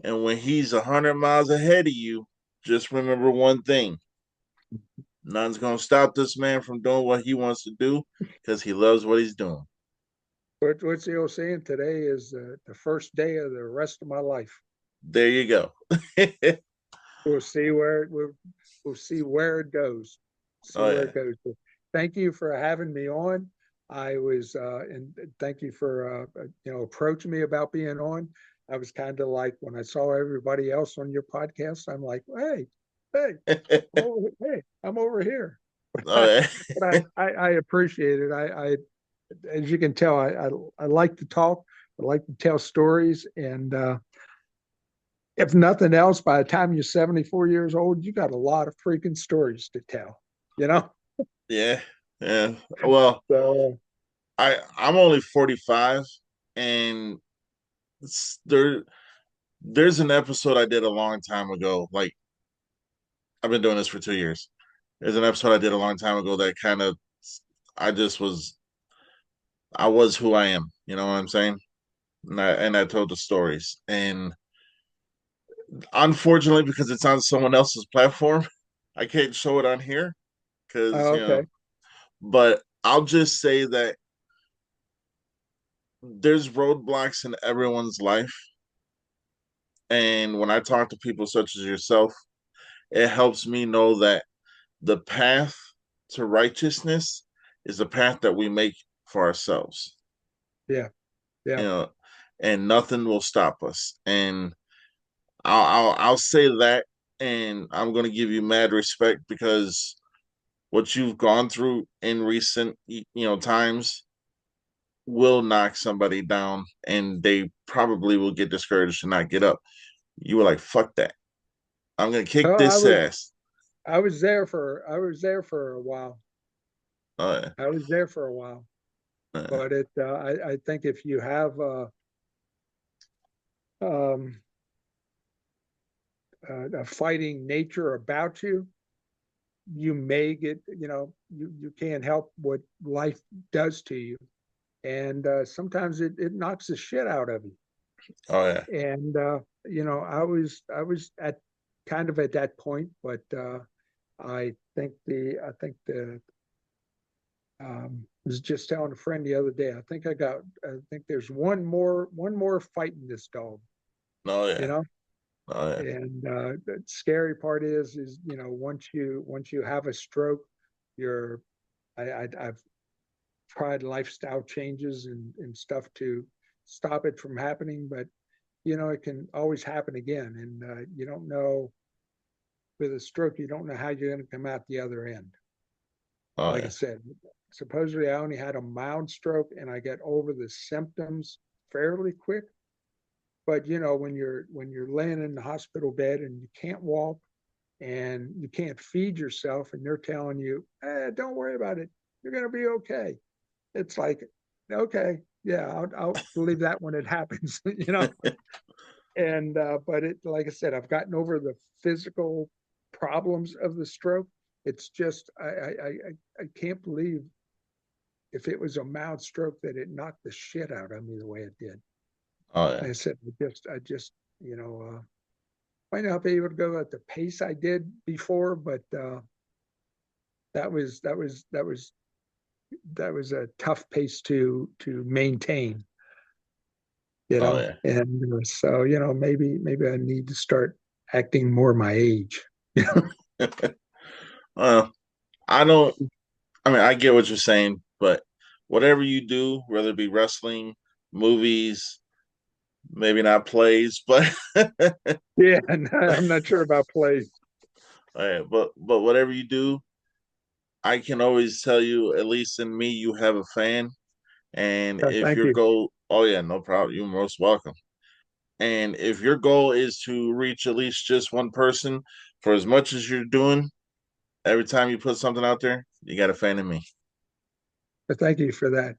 And when he's 100 miles ahead of you, just remember one thing: nothing's going to stop this man from doing what he wants to do because he loves what he's doing. What's the old saying? Today is the first day of the rest of my life. There you go. We'll we'll see where it goes. See Oh, where yeah. it goes. But thank you for having me on. I was and thank you for approaching me about being on. I was kind of like when I saw everybody else on your podcast, I'm like, hey, hey, I'm over here. Oh, yeah. But I appreciate it. As you can tell, I like to talk. I like to tell stories, and if nothing else, by the time you're 74 years old, you got a lot of freaking stories to tell, you know? Yeah. Yeah. Well, So, I'm only 45, and there's an episode I did a long time ago. Like, I've been doing this for 2 years. There's an episode I did a long time ago that kind of, I just was, I was who I am. You know what I'm saying? And I told the stories. And unfortunately, because it's on someone else's platform, I can't show it on here because, okay. but I'll just say that there's roadblocks in everyone's life. And when I talk to people such as yourself, it helps me know that the path to righteousness is the path that we make for ourselves, Yeah. you Yeah. know, and nothing will stop us. And I'll say that, and I'm gonna give you mad respect because what you've gone through in recent times will knock somebody down, and they probably will get discouraged and not get up. You were like, "Fuck that! I'm gonna kick Oh, this ass." I was there for a while. Uh, I was there for a while. uh, But I think if you have um, a fighting nature about you, you may get, you can't help what life does to you. And sometimes it knocks the shit out of you. oh yeah, And I was at kind of at that point, but I think the was just telling a friend the other day. I think there's one more fight in this dog, oh you yeah, know. oh yeah, And the scary part is once you have a stroke, you're I've tried lifestyle changes and stuff to stop it from happening, but you know, it can always happen again. And you don't know with a stroke, you don't know how you're going to come out the other end. Oh Like I yeah. said, supposedly I only had a mild stroke and I got over the symptoms fairly quick. But you know, when you're laying in the hospital bed and you can't walk and you can't feed yourself, and they're telling you, don't worry about it, you're going to be okay. It's like, okay, yeah, I'll believe that when it happens, you know. And but it, like I said, I've gotten over the physical problems of the stroke. It's just I can't believe if it was a mild stroke that it knocked the shit out of me the way it did. Oh And yeah. I said, I just, you know, might not be able to go at the pace I did before, but that was a tough pace to maintain, you Oh know. yeah. And so, you know, maybe I need to start acting more my age. Well, I don't. I mean, I get what you're saying, but whatever you do, whether it be wrestling, movies, maybe not plays, but Yeah, and I'm not sure about plays. but whatever you do, I can always tell you, at least in me, you have a fan. And if Thank your you. goal, oh yeah, no problem, you're most welcome. And if your goal is to reach at least just one person for as much as you're doing, every time you put something out there, you got a fan in me. Thank you for that.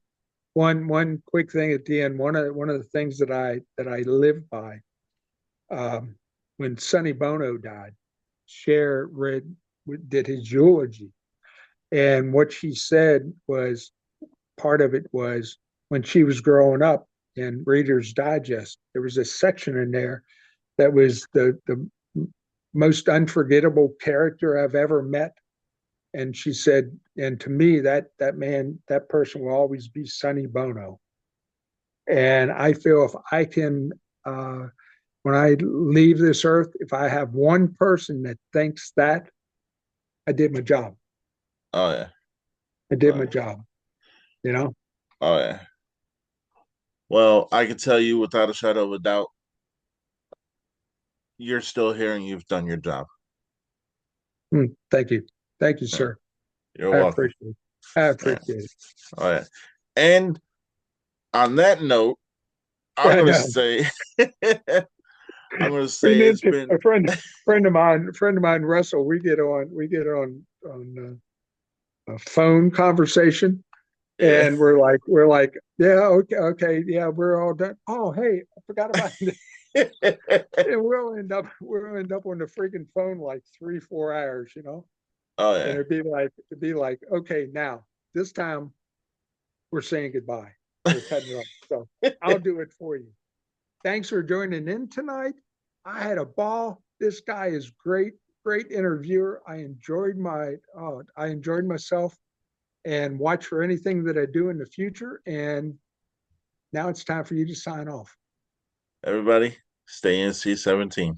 One quick thing at the end. One of the things that I live by. Um, when Sonny Bono died, Cher did his eulogy, and what she said was part of it was when she was growing up in Reader's Digest. There was a section in there that was the most unforgettable character I've ever met. And she said, and to me, that person will always be Sonny Bono. And I feel if I can, when I leave this earth, if I have one person that thinks that, I did my job. Oh yeah, I did oh my yeah, job, you know? oh yeah. Well, I can tell you without a shadow of a doubt, you're still here and you've done your job. Thank you. Thank you, Yeah, sir. you're I welcome. appreciate it. I Yeah. appreciate it. Oh yeah. And on that note, I'm I gonna know. say I'm gonna We say need it's to, been friend of mine, Russell, we get on a phone conversation yeah. and we're like, yeah, okay, yeah, we're all done. Oh, hey, I forgot about this. And we'll end up on the freaking phone like 3, 4 hours, you know. Oh And yeah. it'd be like, okay, now this time we're saying goodbye. We're cutting it off. So I'll do it for you. Thanks for joining in tonight. I had a ball. This guy is great, great interviewer. I enjoyed myself, and watch for anything that I do in the future. And now it's time for you to sign off. Everybody, stay NC-17.